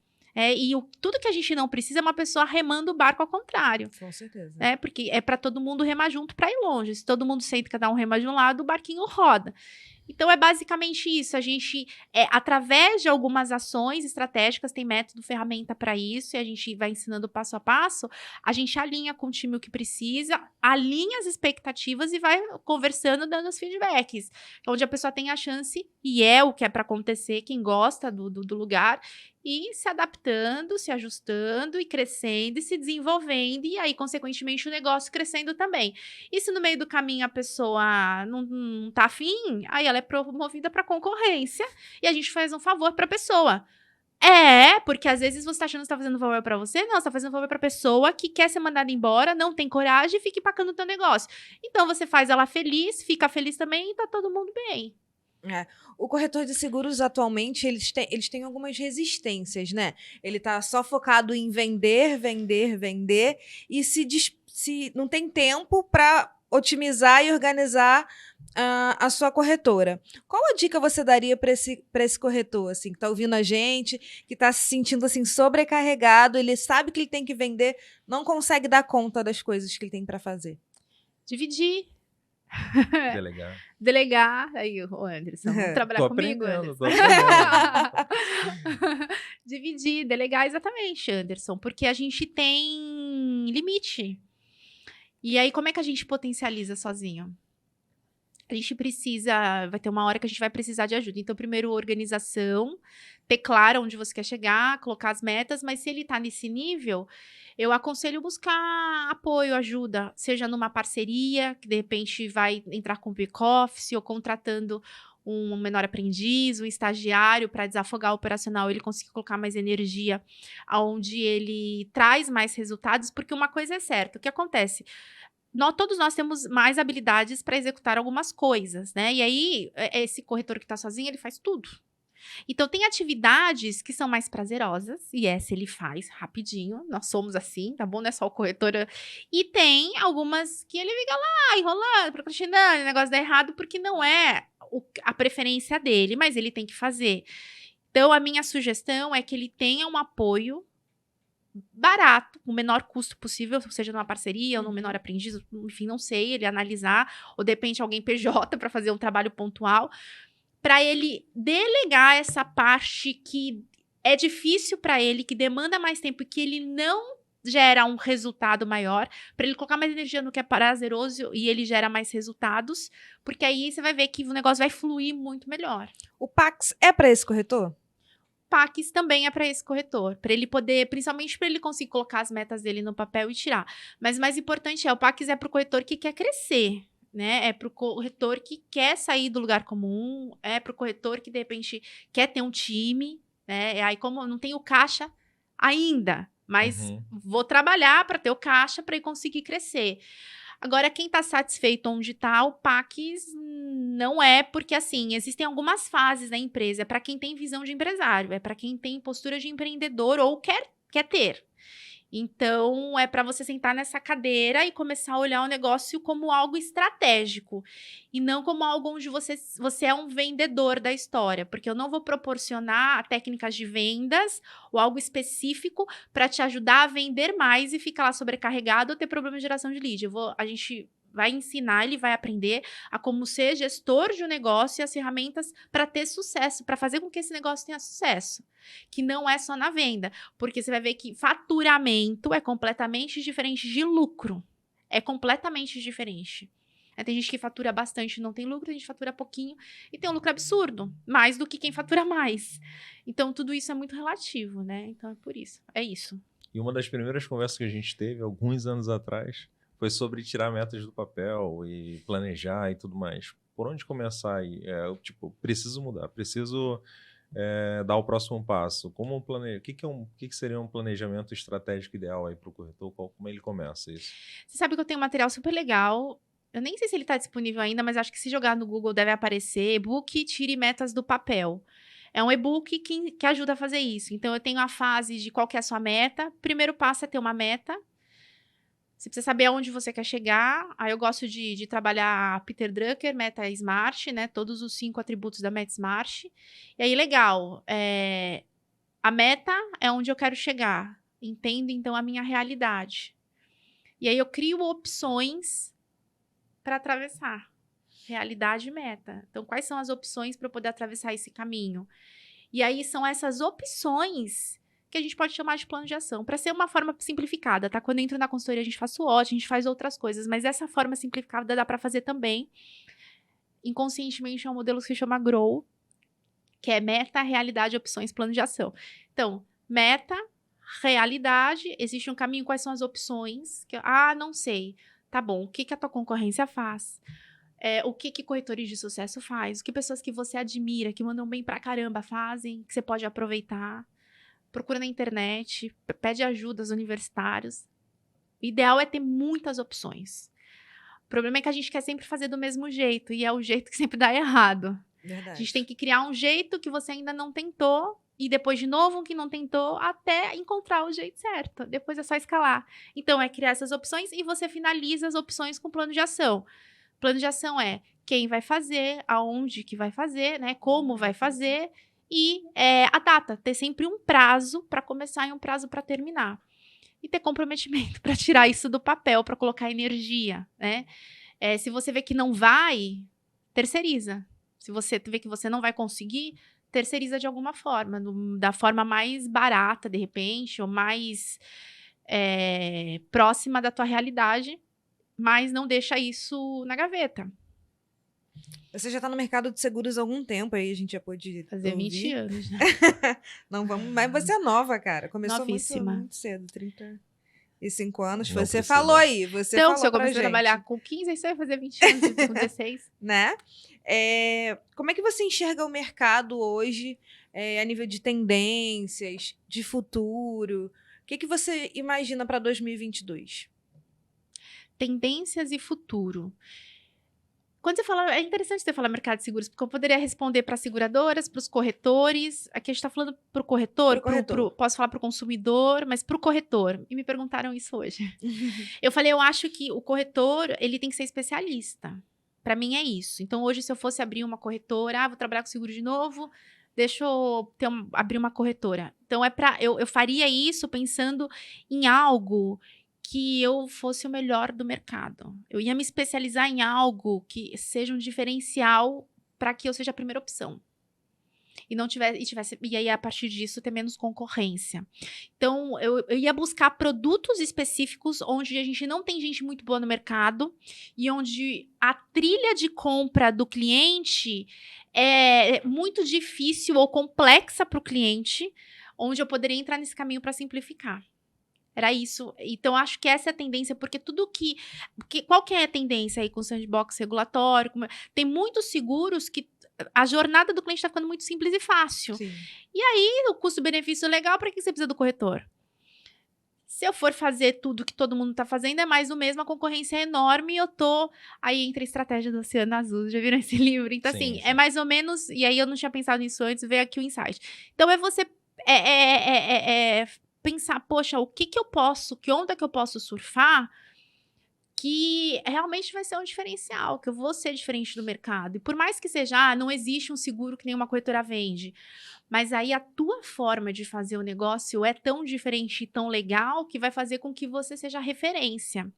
Tudo que a gente não precisa é uma pessoa remando o barco ao contrário. Com certeza. Porque é para todo mundo remar junto para ir longe. Se todo mundo sente que cada um rema de um lado, o barquinho roda. Então, é basicamente isso. A gente, através de algumas ações estratégicas, tem método, ferramenta para isso, e a gente vai ensinando passo a passo, a gente alinha com o time o que precisa, alinha as expectativas e vai conversando, dando os feedbacks. Onde a pessoa tem a chance, e é o que é para acontecer, quem gosta do lugar, e se adaptando, se ajustando, e crescendo, e se desenvolvendo, e aí, consequentemente, o negócio crescendo também. E se no meio do caminho a pessoa não tá afim, aí ela é promovida para concorrência e a gente faz um favor para a pessoa. Porque às vezes você tá achando que tá fazendo um favor para você, não, você tá fazendo um favor pra pessoa que quer ser mandada embora, não tem coragem e fica empacando o teu negócio. Então você faz ela feliz, fica feliz também e tá todo mundo bem. O corretor de seguros, atualmente, eles têm algumas resistências, né? Ele tá só focado em vender, e se não tem tempo para otimizar e organizar a sua corretora. Qual a dica você daria para esse corretor, assim, que tá ouvindo a gente, que tá se sentindo assim sobrecarregado, ele sabe que ele tem que vender, não consegue dar conta das coisas que ele tem para fazer? Dividir. Delegar. Aí, o Anderson, vamos trabalhar comigo, Anderson? Tô aprendendo. Dividir, delegar, exatamente, Anderson, porque a gente tem limite. E aí, como é que a gente potencializa sozinho? A gente vai ter uma hora que a gente vai precisar de ajuda. Então, primeiro, organização, ter claro onde você quer chegar, colocar as metas, mas se ele tá nesse nível, eu aconselho buscar apoio, ajuda, seja numa parceria, que de repente vai entrar com o back-office, ou contratando um menor aprendiz, um estagiário, para desafogar o operacional, ele conseguir colocar mais energia onde ele traz mais resultados, porque uma coisa é certa, o que acontece? Todos nós temos mais habilidades para executar algumas coisas, né? E aí, esse corretor que está sozinho, ele faz tudo. Então, tem atividades que são mais prazerosas, e essa ele faz rapidinho, nós somos assim, tá bom? Não é só o corretor. E tem algumas que ele fica lá, enrolando, procrastinando, o negócio dá errado, porque não é a preferência dele, mas ele tem que fazer. Então, a minha sugestão é que ele tenha um apoio barato, o menor custo possível, seja numa parceria ou no menor aprendiz, enfim, não sei, ele analisar, ou de repente alguém PJ para fazer um trabalho pontual, para ele delegar essa parte que é difícil para ele, que demanda mais tempo e que ele não gera um resultado maior, para ele colocar mais energia no que é prazeroso e ele gera mais resultados, porque aí você vai ver que o negócio vai fluir muito melhor. O Pax é para esse corretor? PAX também é para esse corretor, para ele poder, principalmente para ele conseguir colocar as metas dele no papel e tirar. Mas o mais importante o PAX é para o corretor que quer crescer, né? É para o corretor que quer sair do lugar comum, é para o corretor que de repente quer ter um time, né? E aí, como eu não tenho caixa ainda, mas vou trabalhar para ter o caixa para conseguir crescer. Agora, quem está satisfeito onde está, o PAX não é, porque assim, existem algumas fases da empresa. É para quem tem visão de empresário, é para quem tem postura de empreendedor ou quer ter. Então, é para você sentar nessa cadeira e começar a olhar o negócio como algo estratégico e não como algo onde você é um vendedor da história, porque eu não vou proporcionar técnicas de vendas ou algo específico para te ajudar a vender mais e ficar lá sobrecarregado ou ter problema de geração de lead. A gente vai ensinar, ele vai aprender a como ser gestor de um negócio e as ferramentas para ter sucesso, para fazer com que esse negócio tenha sucesso. Que não é só na venda, porque você vai ver que faturamento é completamente diferente de lucro. É completamente diferente. Tem gente que fatura bastante e não tem lucro, tem gente que fatura pouquinho e tem um lucro absurdo, mais do que quem fatura mais. Então, tudo isso é muito relativo, né? Então, é por isso. É isso. E uma das primeiras conversas que a gente teve, alguns anos atrás, foi sobre tirar metas do papel e planejar e tudo mais. Por onde começar aí? Preciso mudar, preciso dar o próximo passo. O que seria um planejamento estratégico ideal aí para o corretor? Como ele começa isso? Você sabe que eu tenho um material super legal. Eu nem sei se ele está disponível ainda, mas acho que se jogar no Google deve aparecer. E-book Tire Metas do Papel. É um e-book que ajuda a fazer isso. Então, eu tenho a fase de qual que é a sua meta. O primeiro passo é ter uma meta. Você precisa saber aonde você quer chegar. Aí eu gosto de trabalhar Peter Drucker, Meta Smart, né? Todos os 5 atributos da Meta Smart. E aí, legal. A meta é onde eu quero chegar. Entendo, então, a minha realidade. E aí eu crio opções para atravessar. realidade e meta. Então, quais são as opções para eu poder atravessar esse caminho? E aí, são essas opções que a gente pode chamar de plano de ação, para ser uma forma simplificada, tá? Quando eu entro na consultoria, a gente faz SWOT, a gente faz outras coisas, mas essa forma simplificada dá para fazer também. Inconscientemente, é um modelo que se chama GROW, que é meta, realidade, opções, plano de ação. Então, meta, realidade, existe um caminho, quais são as opções? Não sei. Tá bom, o que a tua concorrência faz? O que corretores de sucesso faz? O que pessoas que você admira, que mandam bem pra caramba fazem, que você pode aproveitar? Procura na internet, pede ajuda aos universitários. O ideal é ter muitas opções. O problema é que a gente quer sempre fazer do mesmo jeito, e é o jeito que sempre dá errado. Verdade. A gente tem que criar um jeito que você ainda não tentou, e depois de novo um que não tentou, até encontrar o jeito certo. Depois é só escalar. Então, é criar essas opções e você finaliza as opções com plano de ação. Plano de ação é quem vai fazer, aonde que vai fazer, né? Como vai fazer e a data. Ter sempre um prazo para começar e um prazo para terminar. E ter comprometimento para tirar isso do papel, para colocar energia, né? Se você vê que não vai, terceiriza. Se você vê que você não vai conseguir, terceiriza de alguma forma, da forma mais barata, de repente, ou mais próxima da tua realidade, mas não deixa isso na gaveta. Você já tá no mercado de seguros há algum tempo, aí a gente já pôde Fazer ouvir. 20 anos. Né? Não, mas você é nova, cara. Começou Novíssima. muito cedo, 35 anos. Não Você precisa. falou aí, você Então, falou se eu pra comecei a gente, trabalhar com 15, aí você vai fazer 20 anos, com 16. né? Como é que você enxerga o mercado hoje, a nível de tendências, de futuro? O que você imagina para 2022? Tendências e futuro. Quando você fala, é interessante você falar mercado de seguros, porque eu poderia responder para seguradoras, para os corretores. Aqui a gente está falando para o corretor, posso falar para o consumidor, mas para o corretor. E me perguntaram isso hoje. Eu falei, eu acho que o corretor, ele tem que ser especialista. Para mim é isso. Então, hoje, se eu fosse abrir uma corretora, vou trabalhar com seguro de novo, deixa eu abrir uma corretora. Então, eu faria isso pensando em algo que eu fosse o melhor do mercado. Eu ia me especializar em algo que seja um diferencial para que eu seja a primeira opção. E aí, a partir disso, ter menos concorrência. Então, eu ia buscar produtos específicos onde a gente não tem gente muito boa no mercado e onde a trilha de compra do cliente é muito difícil ou complexa para o cliente, onde eu poderia entrar nesse caminho para simplificar. Era isso. Então, acho que essa é a tendência, porque qual que é a tendência aí com o sandbox regulatório? Tem muitos seguros que a jornada do cliente está ficando muito simples e fácil. Sim. E aí, o custo-benefício é legal, para que você precisa do corretor? Se eu for fazer tudo que todo mundo está fazendo, é mais o mesmo, a concorrência é enorme e eu tô... Aí entra a estratégia do Oceano Azul, já viram esse livro? Então, sim. É mais ou menos... E aí, eu não tinha pensado nisso antes, veio aqui o insight. Então, é você... pensar, poxa, o que eu posso, que onda que eu posso surfar que realmente vai ser um diferencial, que eu vou ser diferente do mercado. E por mais que seja, não existe um seguro que nenhuma corretora vende, mas aí a tua forma de fazer o negócio é tão diferente e tão legal que vai fazer com que você seja referência.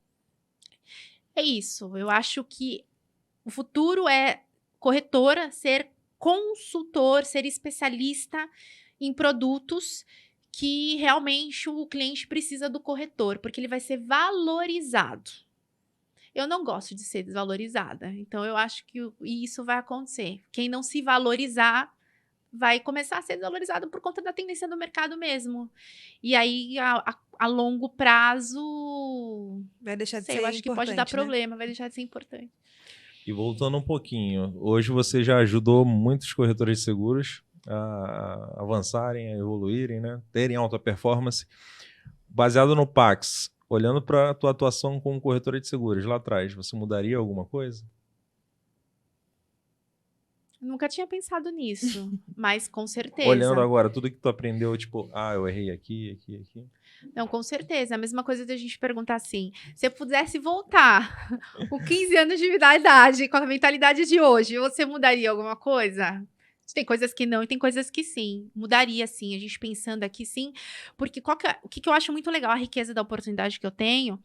É isso, eu acho que o futuro é corretora, ser consultor, ser especialista em produtos que realmente o cliente precisa do corretor, porque ele vai ser valorizado. Eu não gosto de ser desvalorizada, então eu acho que isso vai acontecer. Quem não se valorizar vai começar a ser desvalorizado por conta da tendência do mercado mesmo. E aí, a longo prazo, vai deixar de ser importante, eu acho que pode dar problema, vai deixar de ser importante. E voltando um pouquinho, hoje você já ajudou muitos corretores de seguros a avançarem, a evoluírem, né? Terem alta performance. Baseado no Pax, olhando para a tua atuação como corretora de seguros lá atrás, você mudaria alguma coisa? Nunca tinha pensado nisso, mas com certeza. Olhando agora, tudo que tu aprendeu, tipo, eu errei aqui. Não, com certeza. A mesma coisa de a gente perguntar assim, se eu pudesse voltar com 15 anos de idade, com a mentalidade de hoje, você mudaria alguma coisa? Tem coisas que não e tem coisas que sim. Mudaria, sim. A gente pensando aqui, sim. Porque o que eu acho muito legal, a riqueza da oportunidade que eu tenho,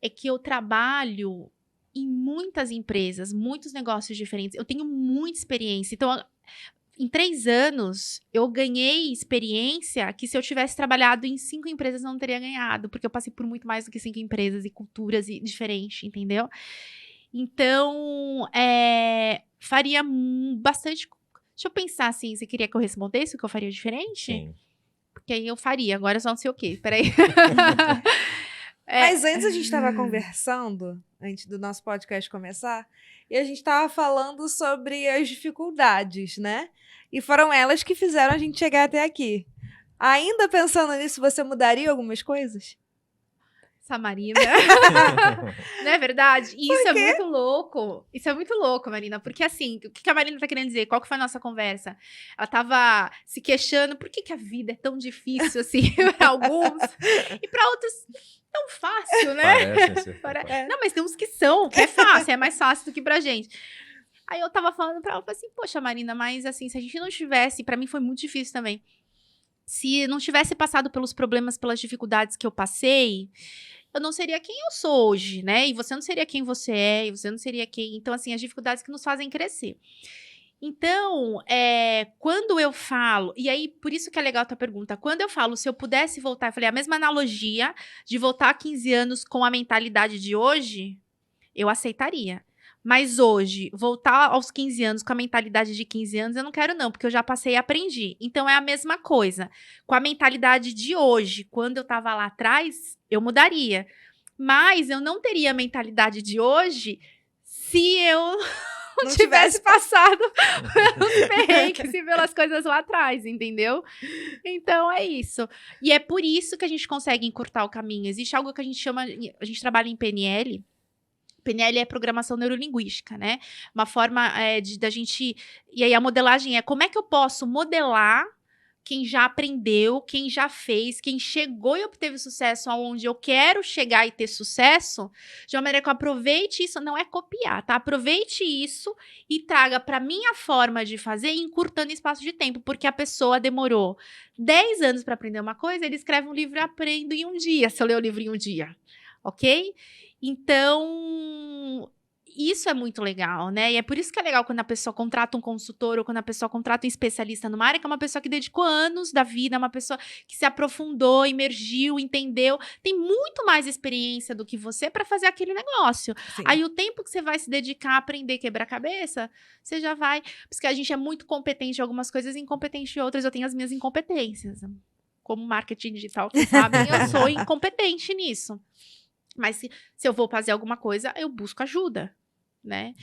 é que eu trabalho em muitas empresas, muitos negócios diferentes. Eu tenho muita experiência. Então, em 3 anos, eu ganhei experiência que se eu tivesse trabalhado em 5 empresas, eu não teria ganhado. Porque eu passei por muito mais do que 5 empresas e culturas diferentes, entendeu? Então, faria bastante... Deixa eu pensar assim, você queria que eu respondesse o que eu faria diferente? Sim. Porque aí eu faria, agora eu só não sei o quê. Peraí. Mas antes a gente estava conversando, antes do nosso podcast começar, e a gente estava falando sobre as dificuldades, né? E foram elas que fizeram a gente chegar até aqui. Ainda pensando nisso, você mudaria algumas coisas? Marina. Não é verdade? E isso é muito louco. Isso é muito louco, Marina. Porque assim, o que a Marina tá querendo dizer? Qual que foi a nossa conversa? Ela tava se queixando por que a vida é tão difícil assim para alguns e para outros tão fácil, né? Não, mas tem uns que é fácil, é mais fácil do que pra gente. Aí eu tava falando pra ela, falei assim, poxa, Marina, mas assim, se a gente não tivesse, pra mim foi muito difícil também, se não tivesse passado pelos problemas, pelas dificuldades que eu passei, eu não seria quem eu sou hoje, né? E você não seria quem você é, e você não seria quem... Então, assim, as dificuldades que nos fazem crescer. Então, quando eu falo... E aí, por isso que é legal a tua pergunta. Quando eu falo, se eu pudesse voltar... Eu falei, a mesma analogia de voltar a 15 anos com a mentalidade de hoje, eu aceitaria. Mas hoje, voltar aos 15 anos com a mentalidade de 15 anos, eu não quero não, porque eu já passei e aprendi. Então, é a mesma coisa. Com a mentalidade de hoje, quando eu estava lá atrás, eu mudaria. Mas eu não teria a mentalidade de hoje se eu não tivesse passado pelos perrengues e pelas coisas lá atrás, entendeu? Então, é isso. E é por isso que a gente consegue encurtar o caminho. Existe algo que a gente chama... A gente trabalha em PNL... PNL é programação neurolinguística, né? Uma forma da gente... E aí a modelagem é como é que eu posso modelar quem já aprendeu, quem já fez, quem chegou e obteve sucesso aonde eu quero chegar e ter sucesso, de uma maneira que eu aproveite isso, não é copiar, tá? Aproveite isso e traga para minha forma de fazer, encurtando espaço de tempo, porque a pessoa demorou 10 anos para aprender uma coisa, ele escreve um livro e aprendo em um dia, se eu ler o livro em um dia, ok? Então, isso é muito legal, né? E é por isso que é legal quando a pessoa contrata um consultor ou quando a pessoa contrata um especialista numa área, que é uma pessoa que dedicou anos da vida, uma pessoa que se aprofundou, imergiu, entendeu, tem muito mais experiência do que você para fazer aquele negócio. Sim. Aí o tempo que você vai se dedicar a aprender, quebrar a cabeça, você já vai... Porque a gente é muito competente em algumas coisas e incompetente em outras. Eu tenho as minhas incompetências. Como marketing digital, que sabem, eu sou incompetente nisso. Mas se eu vou fazer alguma coisa, eu busco ajuda, né?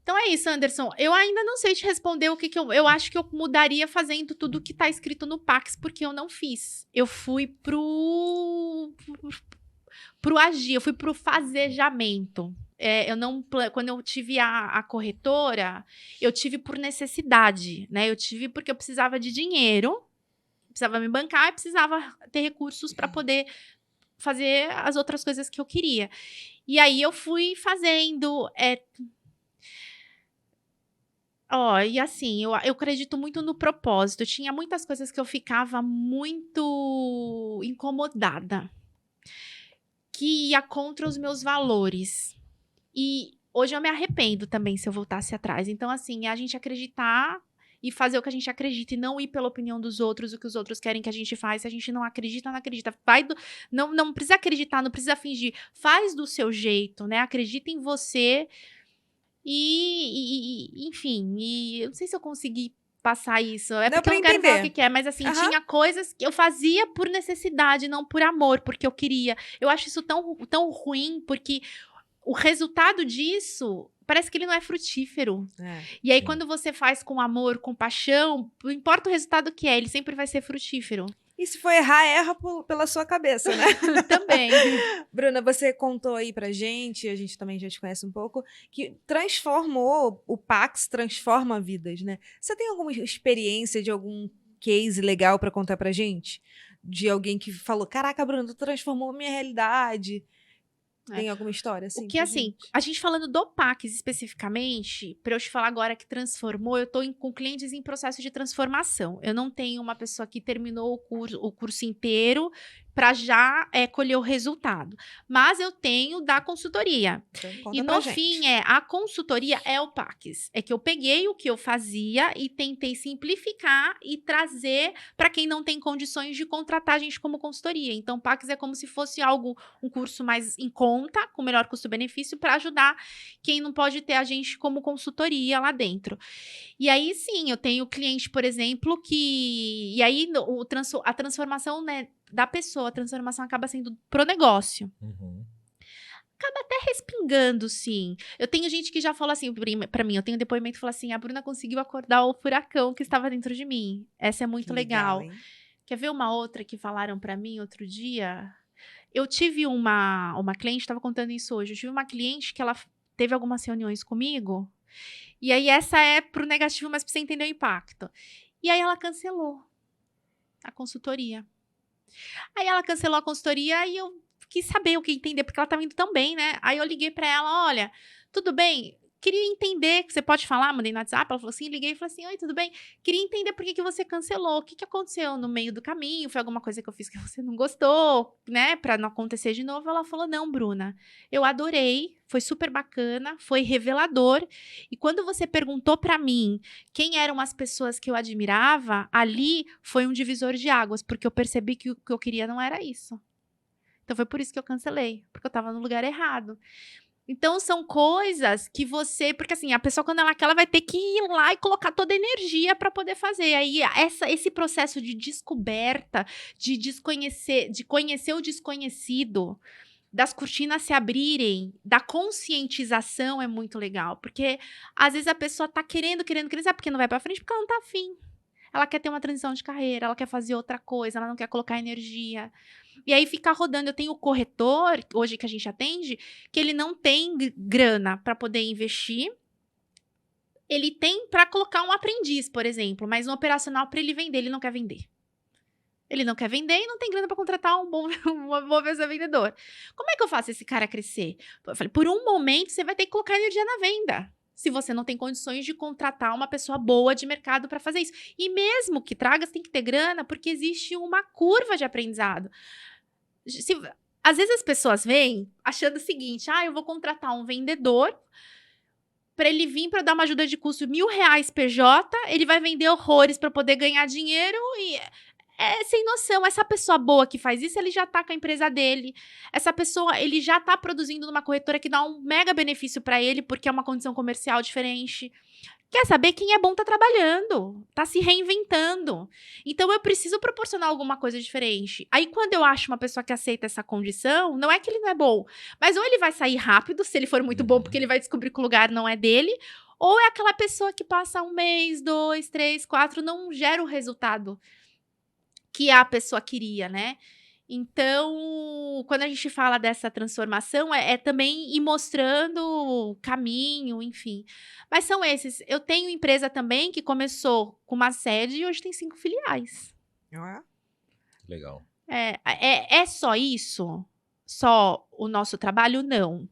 Então é isso, Anderson. Eu ainda não sei te responder o que eu acho que eu mudaria fazendo tudo que tá escrito no Pax, porque eu não fiz. Eu fui pro agir, eu fui pro fazejamento. Quando eu tive a corretora, eu tive por necessidade, né? Eu tive porque eu precisava de dinheiro, precisava me bancar e precisava ter recursos para poder fazer as outras coisas que eu queria. E aí eu fui fazendo... e assim, eu acredito muito no propósito. Tinha muitas coisas que eu ficava muito incomodada, que ia contra os meus valores. E hoje eu me arrependo também se eu voltasse atrás. Então, assim, a gente acreditar... e fazer o que a gente acredita e não ir pela opinião dos outros, o que os outros querem que a gente faça. Se a gente não acredita, não acredita. Não precisa acreditar, não precisa fingir. Faz do seu jeito, né? Acredita em você. Enfim, eu não sei se eu consegui passar isso. Porque eu não quero falar o que é, mas assim, tinha coisas que eu fazia por necessidade, não por amor, porque eu queria. Eu acho isso tão, tão ruim, porque o resultado disso... parece que ele não é frutífero. E aí, quando você faz com amor, com paixão, não importa o resultado que é, ele sempre vai ser frutífero. E se for errar, erra pela sua cabeça, né? Também. Bruna, você contou aí pra gente, a gente também já te conhece um pouco, que transformou, o Pax transforma vidas, né? Você tem alguma experiência de algum case legal pra contar pra gente? De alguém que falou, caraca, Bruna, tu transformou a minha realidade... Tem alguma história assim? O que, assim, a gente falando do Pax especificamente, para eu te falar agora que transformou, eu tô com clientes em processo de transformação. Eu não tenho uma pessoa que terminou o curso inteiro para já colher o resultado. Mas eu tenho da consultoria. Então, conta E pra no gente. fim, a consultoria é o PAX. É que eu peguei o que eu fazia e tentei simplificar e trazer para quem não tem condições de contratar a gente como consultoria. Então, o PAX é como se fosse um curso mais em conta, com melhor custo-benefício, para ajudar quem não pode ter a gente como consultoria lá dentro. E aí, sim, eu tenho cliente, por exemplo, que... E aí, a transformação, né, da pessoa, a transformação acaba sendo pro negócio. Uhum. Acaba até respingando, sim. Eu tenho gente que já falou assim pra mim, eu tenho depoimento que fala assim, a Bruna conseguiu acordar o furacão que estava dentro de mim. Essa é muito Que legal. hein? Quer ver uma outra que falaram pra mim outro dia? Eu tive uma cliente, estava contando isso hoje, eu tive uma cliente que ela teve algumas reuniões comigo, e aí essa é pro negativo, mas pra você entender o impacto. E aí ela cancelou a consultoria. Aí ela cancelou a consultoria e eu quis saber o que entender, porque ela tava indo tão bem, né? Aí eu liguei pra ela, olha, tudo bem, queria entender, que você pode falar, mandei no WhatsApp, ela falou assim, liguei e falei assim, oi, tudo bem? Queria entender por que você cancelou, o que aconteceu no meio do caminho, foi alguma coisa que eu fiz que você não gostou, né, pra não acontecer de novo. Ela falou, não, Bruna, eu adorei, foi super bacana, foi revelador, e quando você perguntou pra mim quem eram as pessoas que eu admirava, ali foi um divisor de águas, porque eu percebi que o que eu queria não era isso. Então foi por isso que eu cancelei, porque eu tava no lugar errado. Então, são coisas que você... Porque, assim, a pessoa, quando ela quer, ela vai ter que ir lá e colocar toda a energia para poder fazer. Aí, esse processo de descoberta, de conhecer o desconhecido, das cortinas se abrirem, da conscientização é muito legal. Porque, às vezes, a pessoa tá querendo, sabe por que não vai pra frente? Porque ela não tá afim. Ela quer ter uma transição de carreira, ela quer fazer outra coisa, ela não quer colocar energia. E aí fica rodando. Eu tenho o corretor, hoje que a gente atende, que ele não tem grana para poder investir. Ele tem para colocar um aprendiz, por exemplo, mas no operacional para ele vender, ele não quer vender. Ele não quer vender e não tem grana para contratar uma boa pessoa vendedor. Como é que eu faço esse cara crescer? Eu falei, por um momento você vai ter que colocar energia na venda. Se você não tem condições de contratar uma pessoa boa de mercado para fazer isso. E mesmo que traga, você tem que ter grana, porque existe uma curva de aprendizado. Às vezes as pessoas vêm achando o seguinte, eu vou contratar um vendedor para ele vir para dar uma ajuda de custo R$1.000 PJ, ele vai vender horrores para poder ganhar dinheiro e... É sem noção. Essa pessoa boa que faz isso, ele já tá com a empresa dele. Essa pessoa, ele já tá produzindo numa corretora que dá um mega benefício pra ele, porque é uma condição comercial diferente. Quer saber? Quem é bom tá trabalhando, tá se reinventando. Então, eu preciso proporcionar alguma coisa diferente. Aí, quando eu acho uma pessoa que aceita essa condição, não é que ele não é bom, mas ou ele vai sair rápido, se ele for muito bom, porque ele vai descobrir que o lugar não é dele, ou é aquela pessoa que passa 1 mês, 2, 3, 4, não gera o resultado que a pessoa queria, né? Então, quando a gente fala dessa transformação, é também ir mostrando o caminho, enfim. Mas são esses. Eu tenho empresa também que começou com uma sede e hoje tem 5 filiais. Não é? Legal. É só isso? Só o nosso trabalho? Não.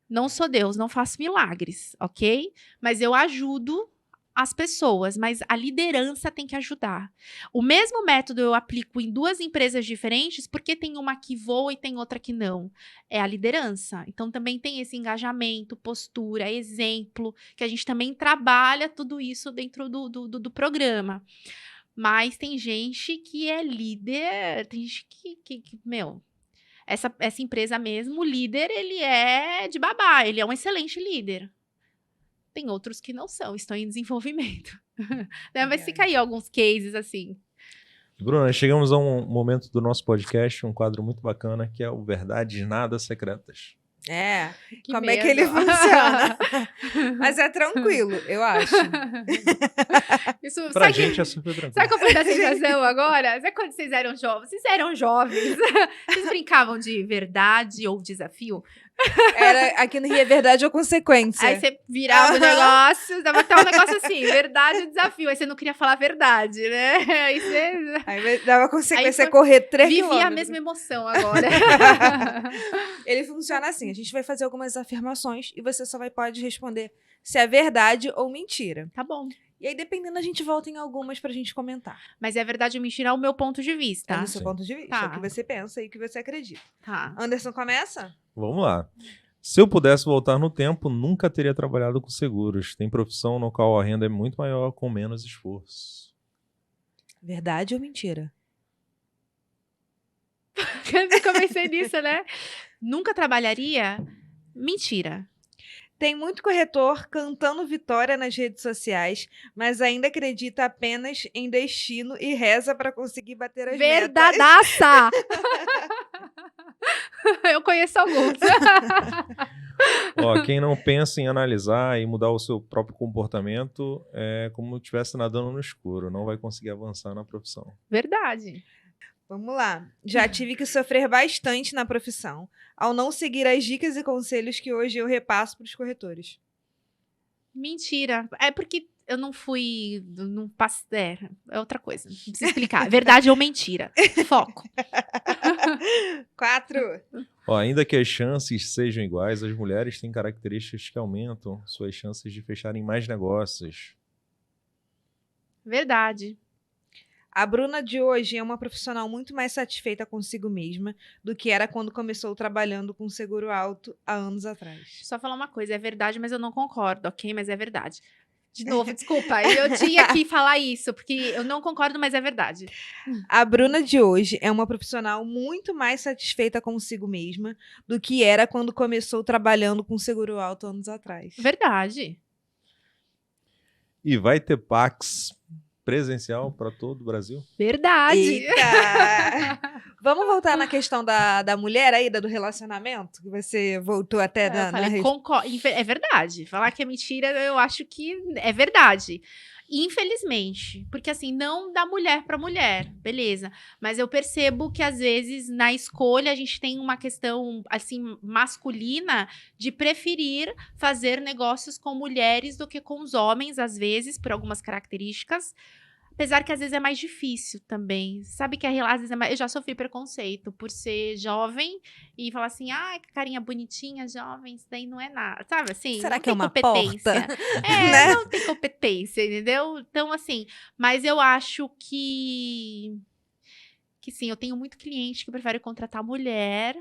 Não sou Deus, não faço milagres, ok? Mas eu ajudo as pessoas, mas a liderança tem que ajudar. O mesmo método eu aplico em 2 empresas diferentes, porque tem uma que voa e tem outra que não. É a liderança. Então, também tem esse engajamento, postura, exemplo, que a gente também trabalha tudo isso dentro do programa. Mas tem gente que é líder, tem gente que meu... Essa empresa mesmo, o líder, ele é de babá, ele é um excelente líder. Tem outros que não são, estão em desenvolvimento. Né? Mas fica aí alguns cases, assim. Bruna, chegamos a um momento do nosso podcast, um quadro muito bacana, que é o Verdades Nada Secretas. Como medo. é que ele funciona? Mas é tranquilo, eu acho. Isso, Pra gente é super tranquilo. Sabe qual foi a sensação agora? Sabe quando vocês eram jovens? Vocês eram jovens. Vocês brincavam de verdade ou desafio? Era, aqui no Rio é verdade ou consequência. Aí você virava o negócio, dava até um negócio assim, verdade ou desafio. Aí você não queria falar a verdade, né? Aí dava consequência aí correr 3 vivia quilômetros. a mesma emoção agora. Ele funciona assim, a gente vai fazer algumas afirmações e você só pode responder se é verdade ou mentira. Tá bom. E aí, dependendo, a gente volta em algumas pra gente comentar. Mas é verdade ou mentira, é o meu ponto de É vista. do seu ponto de vista, Tá. é o que você pensa e o que você acredita. Tá. Anderson, começa? Vamos lá. Se eu pudesse voltar no tempo, nunca teria trabalhado com seguros. Tem profissão no qual a renda é muito maior com menos esforço. Verdade ou mentira? Eu comecei nisso, né? Nunca trabalharia? Mentira. Tem muito corretor cantando vitória nas redes sociais, mas ainda acredita apenas em destino e reza pra conseguir bater as metas. Verdadaça! Eu conheço alguns. Ó, quem não pensa em analisar e mudar o seu próprio comportamento é como se estivesse nadando no escuro. Não vai conseguir avançar na profissão. Verdade. Vamos lá. Já tive que sofrer bastante na profissão, ao não seguir as dicas e conselhos que hoje eu repasso para os corretores. Mentira. É porque eu não fui. Não passei. É outra coisa. Não precisa explicar. Verdade ou mentira. Foco. 4. Ó, ainda que as chances sejam iguais, as mulheres têm características que aumentam suas chances de fecharem mais negócios. Verdade. A Bruna de hoje é uma profissional muito mais satisfeita consigo mesma do que era quando começou trabalhando com seguro alto há anos atrás. Só falar uma coisa. É verdade, mas eu não concordo, ok? Mas é verdade. De novo, desculpa. Eu tinha que falar isso, porque eu não concordo, mas é verdade. A Bruna de hoje é uma profissional muito mais satisfeita consigo mesma do que era quando começou trabalhando com seguro alto anos atrás. Verdade. E vai ter Pax presencial para todo o Brasil? Verdade. Eita! Vamos voltar na questão da mulher aí, do relacionamento? Que você voltou até Eu falei, concordo. É verdade. Falar que é mentira, eu acho que é verdade. Infelizmente. Porque, assim, não da mulher para mulher, beleza. Mas eu percebo que, às vezes, na escolha, a gente tem uma questão, assim, masculina de preferir fazer negócios com mulheres do que com os homens, às vezes, por algumas características. Apesar que às vezes é mais difícil também. Sabe que às vezes é mais... Eu já sofri preconceito por ser jovem e falar assim, ai, que carinha bonitinha, jovem, isso daí não é nada. Sabe assim? Será não que é tem uma competência. porta? É, Né? não tem competência, entendeu? Então, assim, mas eu acho que sim, eu tenho muito cliente que prefere contratar mulher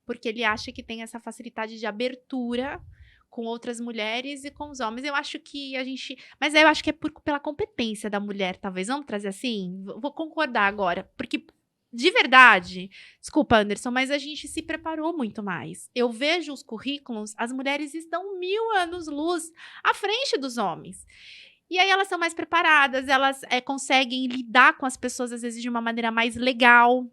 porque ele acha que tem essa facilidade de abertura com outras mulheres e com os homens. Eu acho que a gente... Mas eu acho que é pela competência da mulher, talvez. Vamos trazer assim? Vou concordar agora. Porque, de verdade, desculpa, Anderson, mas a gente se preparou muito mais. Eu vejo os currículos, as mulheres estão 1000 anos-luz à frente dos homens. E aí elas são mais preparadas, elas conseguem lidar com as pessoas, às vezes, de uma maneira mais legal.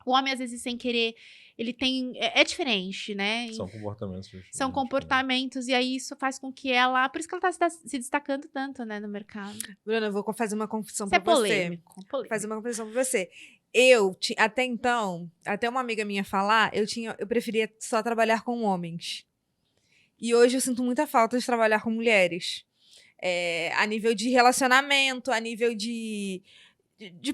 O homem, às vezes, sem querer... Ele tem... É diferente, né? São comportamentos. São comportamentos, e aí isso faz com que ela... Por isso que ela tá se destacando tanto, né, no mercado. Bruna, eu vou fazer uma confissão Isso pra é você. polêmico. Fazer uma confissão pra você. Eu, até então, até uma amiga minha falar, eu preferia só trabalhar com homens. E hoje eu sinto muita falta de trabalhar com mulheres. A nível de relacionamento, a nível de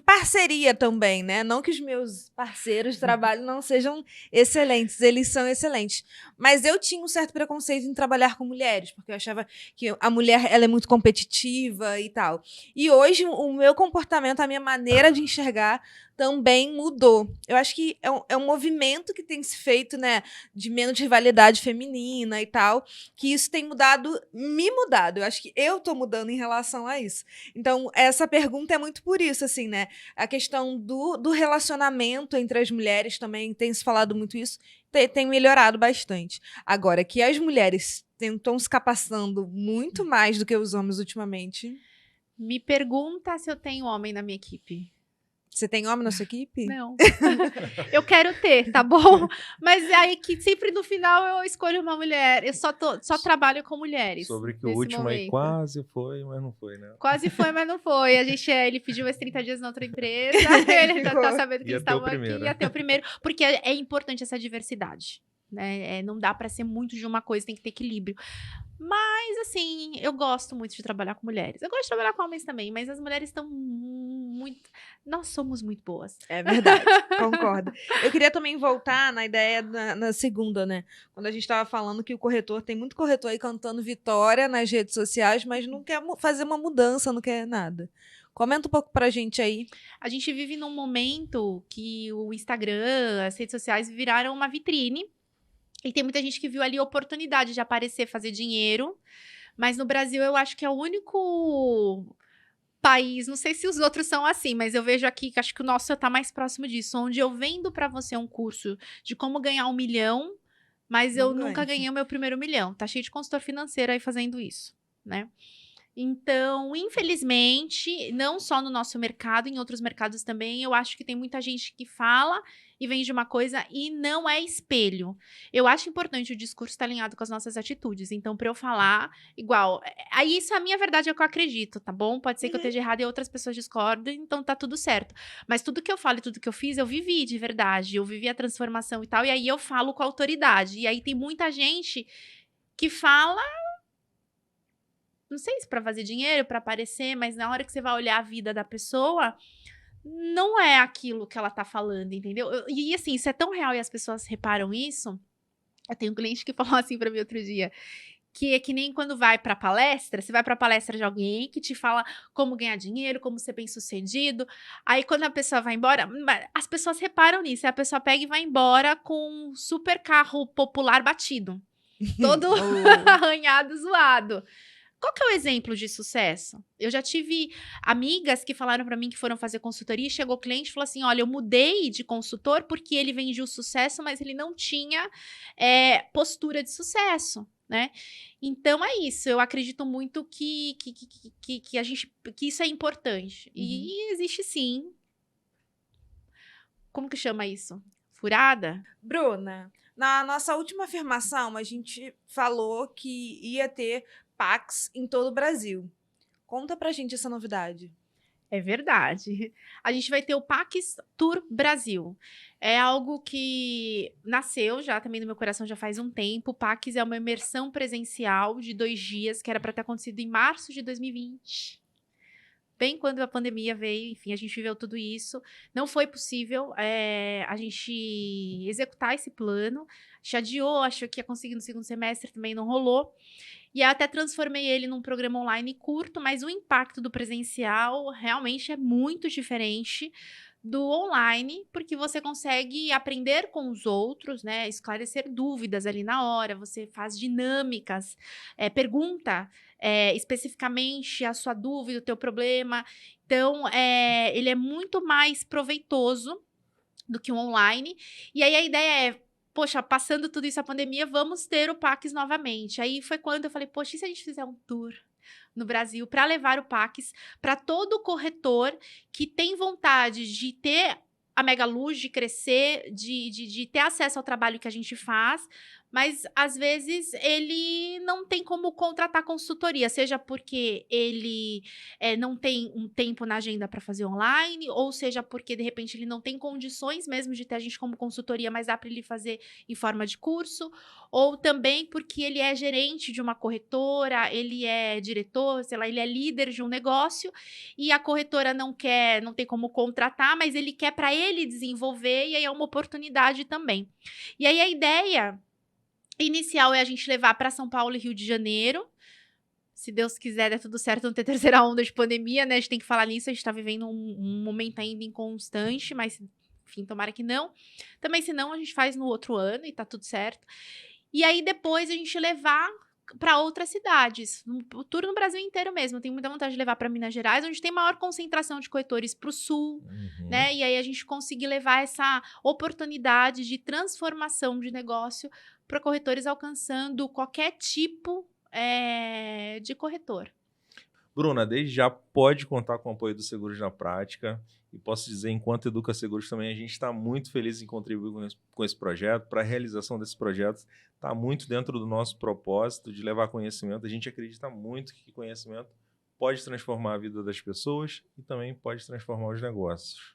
parceria também, né? Não que os meus parceiros de trabalho não sejam excelentes, eles são excelentes. Mas eu tinha um certo preconceito em trabalhar com mulheres, porque eu achava que a mulher ela é muito competitiva e tal. E hoje o meu comportamento, a minha maneira de enxergar também mudou. Eu acho que é um movimento que tem se feito, né, de menos rivalidade feminina e tal, que isso tem me mudado. Eu acho que eu tô mudando em relação a isso. Então, essa pergunta é muito por isso, assim, né? A questão do relacionamento entre as mulheres também, tem se falado muito isso, tem melhorado bastante. Agora, que as mulheres estão se capacitando muito mais do que os homens ultimamente. Me pergunta se eu tenho homem na minha equipe. Você tem homem na sua equipe? Não. Eu quero ter, tá bom? Mas aí que sempre no final eu escolho uma mulher. Eu só trabalho com mulheres. Sobre que o último aí quase foi, mas não foi, né? Quase foi, mas não foi. Ele pediu esses 30 dias na outra empresa. Ele tá sabendo que estavam aqui. Ia ter o primeiro. Porque é importante essa diversidade. Né? Não dá pra ser muito de uma coisa, tem que ter equilíbrio. Mas, assim, eu gosto muito de trabalhar com mulheres. Eu gosto de trabalhar com homens também, mas as mulheres estão Nós somos muito boas. É verdade, concordo. Eu queria também voltar na ideia na segunda, né? Quando a gente estava falando que o corretor, tem muito corretor aí cantando vitória nas redes sociais, mas não quer fazer uma mudança, não quer nada. Comenta um pouco pra gente aí. A gente vive num momento que o Instagram, as redes sociais viraram uma vitrine. E tem muita gente que viu ali a oportunidade de aparecer, fazer dinheiro. Mas no Brasil eu acho que é o único país, não sei se os outros são assim, mas eu vejo aqui que acho que o nosso está mais próximo disso, onde eu vendo para você um curso de como ganhar 1 milhão, mas eu nunca ganhei o meu primeiro 1 milhão. Tá cheio de consultor financeiro aí fazendo isso, né? Então, infelizmente, não só no nosso mercado, em outros mercados também, eu acho que tem muita gente que fala e vende uma coisa e não é espelho. Eu acho importante o discurso estar alinhado com as nossas atitudes. Então, para eu falar, igual, aí isso a minha verdade é o que eu acredito, tá bom? Pode ser que eu esteja errada e outras pessoas discordem, então tá tudo certo. Mas tudo que eu falo e tudo que eu fiz, eu vivi de verdade. Eu vivi a transformação e tal, e aí eu falo com autoridade. E aí tem muita gente que fala, não sei se para fazer dinheiro, para aparecer, mas na hora que você vai olhar a vida da pessoa, não é aquilo que ela tá falando, entendeu? E assim, isso é tão real e as pessoas reparam isso. Eu tenho um cliente que falou assim para mim outro dia, que é que nem quando vai para palestra, você vai para palestra de alguém que te fala como ganhar dinheiro, como ser bem-sucedido. Aí quando a pessoa vai embora, as pessoas reparam nisso, a pessoa pega e vai embora com um super carro popular batido, todo arranhado, zoado. Qual que é o exemplo de sucesso? Eu já tive amigas que falaram para mim que foram fazer consultoria e chegou o cliente e falou assim, olha, eu mudei de consultor porque ele vendia o sucesso, mas ele não tinha postura de sucesso, né? Então é isso, eu acredito muito que isso é importante. E existe sim. Como que chama isso? Furada? Bruna, na nossa última afirmação, a gente falou que ia ter PAX em todo o Brasil. Conta pra gente essa novidade. É verdade. A gente vai ter o PAX Tour Brasil. É algo que nasceu já também no meu coração já faz um tempo. O PAX é uma imersão presencial de 2 dias, que era para ter acontecido em março de 2020. Bem quando a pandemia veio, enfim, a gente viveu tudo isso. Não foi possível a gente executar esse plano. A gente adiou, achou que ia conseguir no segundo semestre, também não rolou. E eu até transformei ele num programa online curto, mas o impacto do presencial realmente é muito diferente do online, porque você consegue aprender com os outros, né? Esclarecer dúvidas ali na hora, você faz dinâmicas, pergunta especificamente a sua dúvida, o teu problema. Então, ele é muito mais proveitoso do que o online. E aí a ideia é, poxa, passando tudo isso a pandemia, vamos ter o PAX novamente. Aí foi quando eu falei, poxa, e se a gente fizer um tour no Brasil para levar o PAX para todo corretor que tem vontade de ter a Mega Luz, de crescer, de ter acesso ao trabalho que a gente faz, mas às vezes ele não tem como contratar consultoria, seja porque ele não tem um tempo na agenda para fazer online, ou seja porque de repente ele não tem condições mesmo de ter a gente como consultoria, mas dá para ele fazer em forma de curso, ou também porque ele é gerente de uma corretora, ele é diretor, sei lá, ele é líder de um negócio e a corretora não tem como contratar, mas ele quer para ele desenvolver e aí é uma oportunidade também. E aí a ideia inicial é a gente levar para São Paulo e Rio de Janeiro. Se Deus quiser, der tudo certo, não ter terceira onda de pandemia, né? A gente tem que falar nisso, a gente tá vivendo um momento ainda inconstante, mas, enfim, tomara que não. Também, se não, a gente faz no outro ano e tá tudo certo. E aí, depois, a gente levar para outras cidades. O tour no Brasil inteiro mesmo. Eu tenho muita vontade de levar para Minas Gerais, onde tem maior concentração de corretores para o sul, né? E aí a gente conseguir levar essa oportunidade de transformação de negócio para corretores alcançando qualquer tipo de corretor. Bruna, desde já pode contar com o apoio do Seguros na Prática. E posso dizer, enquanto Educa Seguros também, a gente está muito feliz em contribuir com esse projeto. Para a realização desse projeto, está muito dentro do nosso propósito de levar conhecimento. A gente acredita muito que conhecimento pode transformar a vida das pessoas e também pode transformar os negócios.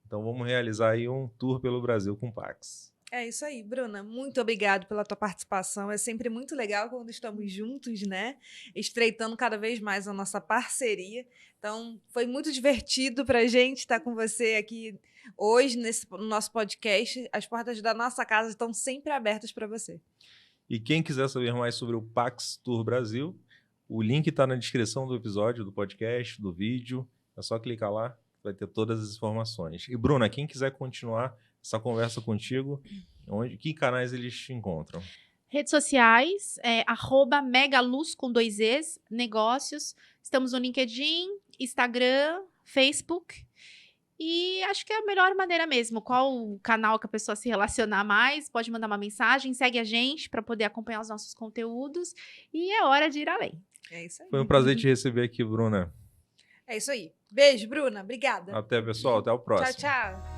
Então, vamos realizar aí um tour pelo Brasil com o PAX. É isso aí, Bruna. Muito obrigado pela tua participação. É sempre muito legal quando estamos juntos, né? Estreitando cada vez mais a nossa parceria. Então, foi muito divertido para a gente estar com você aqui hoje no nosso podcast. As portas da nossa casa estão sempre abertas para você. E quem quiser saber mais sobre o Pax Tour Brasil, o link está na descrição do episódio, do podcast, do vídeo. É só clicar lá, vai ter todas as informações. E, Bruna, quem quiser continuar essa conversa contigo, que canais eles te encontram? Redes sociais, @megaluz com 2 Es, negócios. Estamos no LinkedIn, Instagram, Facebook. E acho que é a melhor maneira mesmo. Qual o canal que a pessoa se relacionar mais, pode mandar uma mensagem, segue a gente para poder acompanhar os nossos conteúdos. E é hora de ir além. É isso aí. Foi um prazer te receber aqui, Bruna. É isso aí. Beijo, Bruna. Obrigada. Até, pessoal. Até o próximo. Tchau, tchau.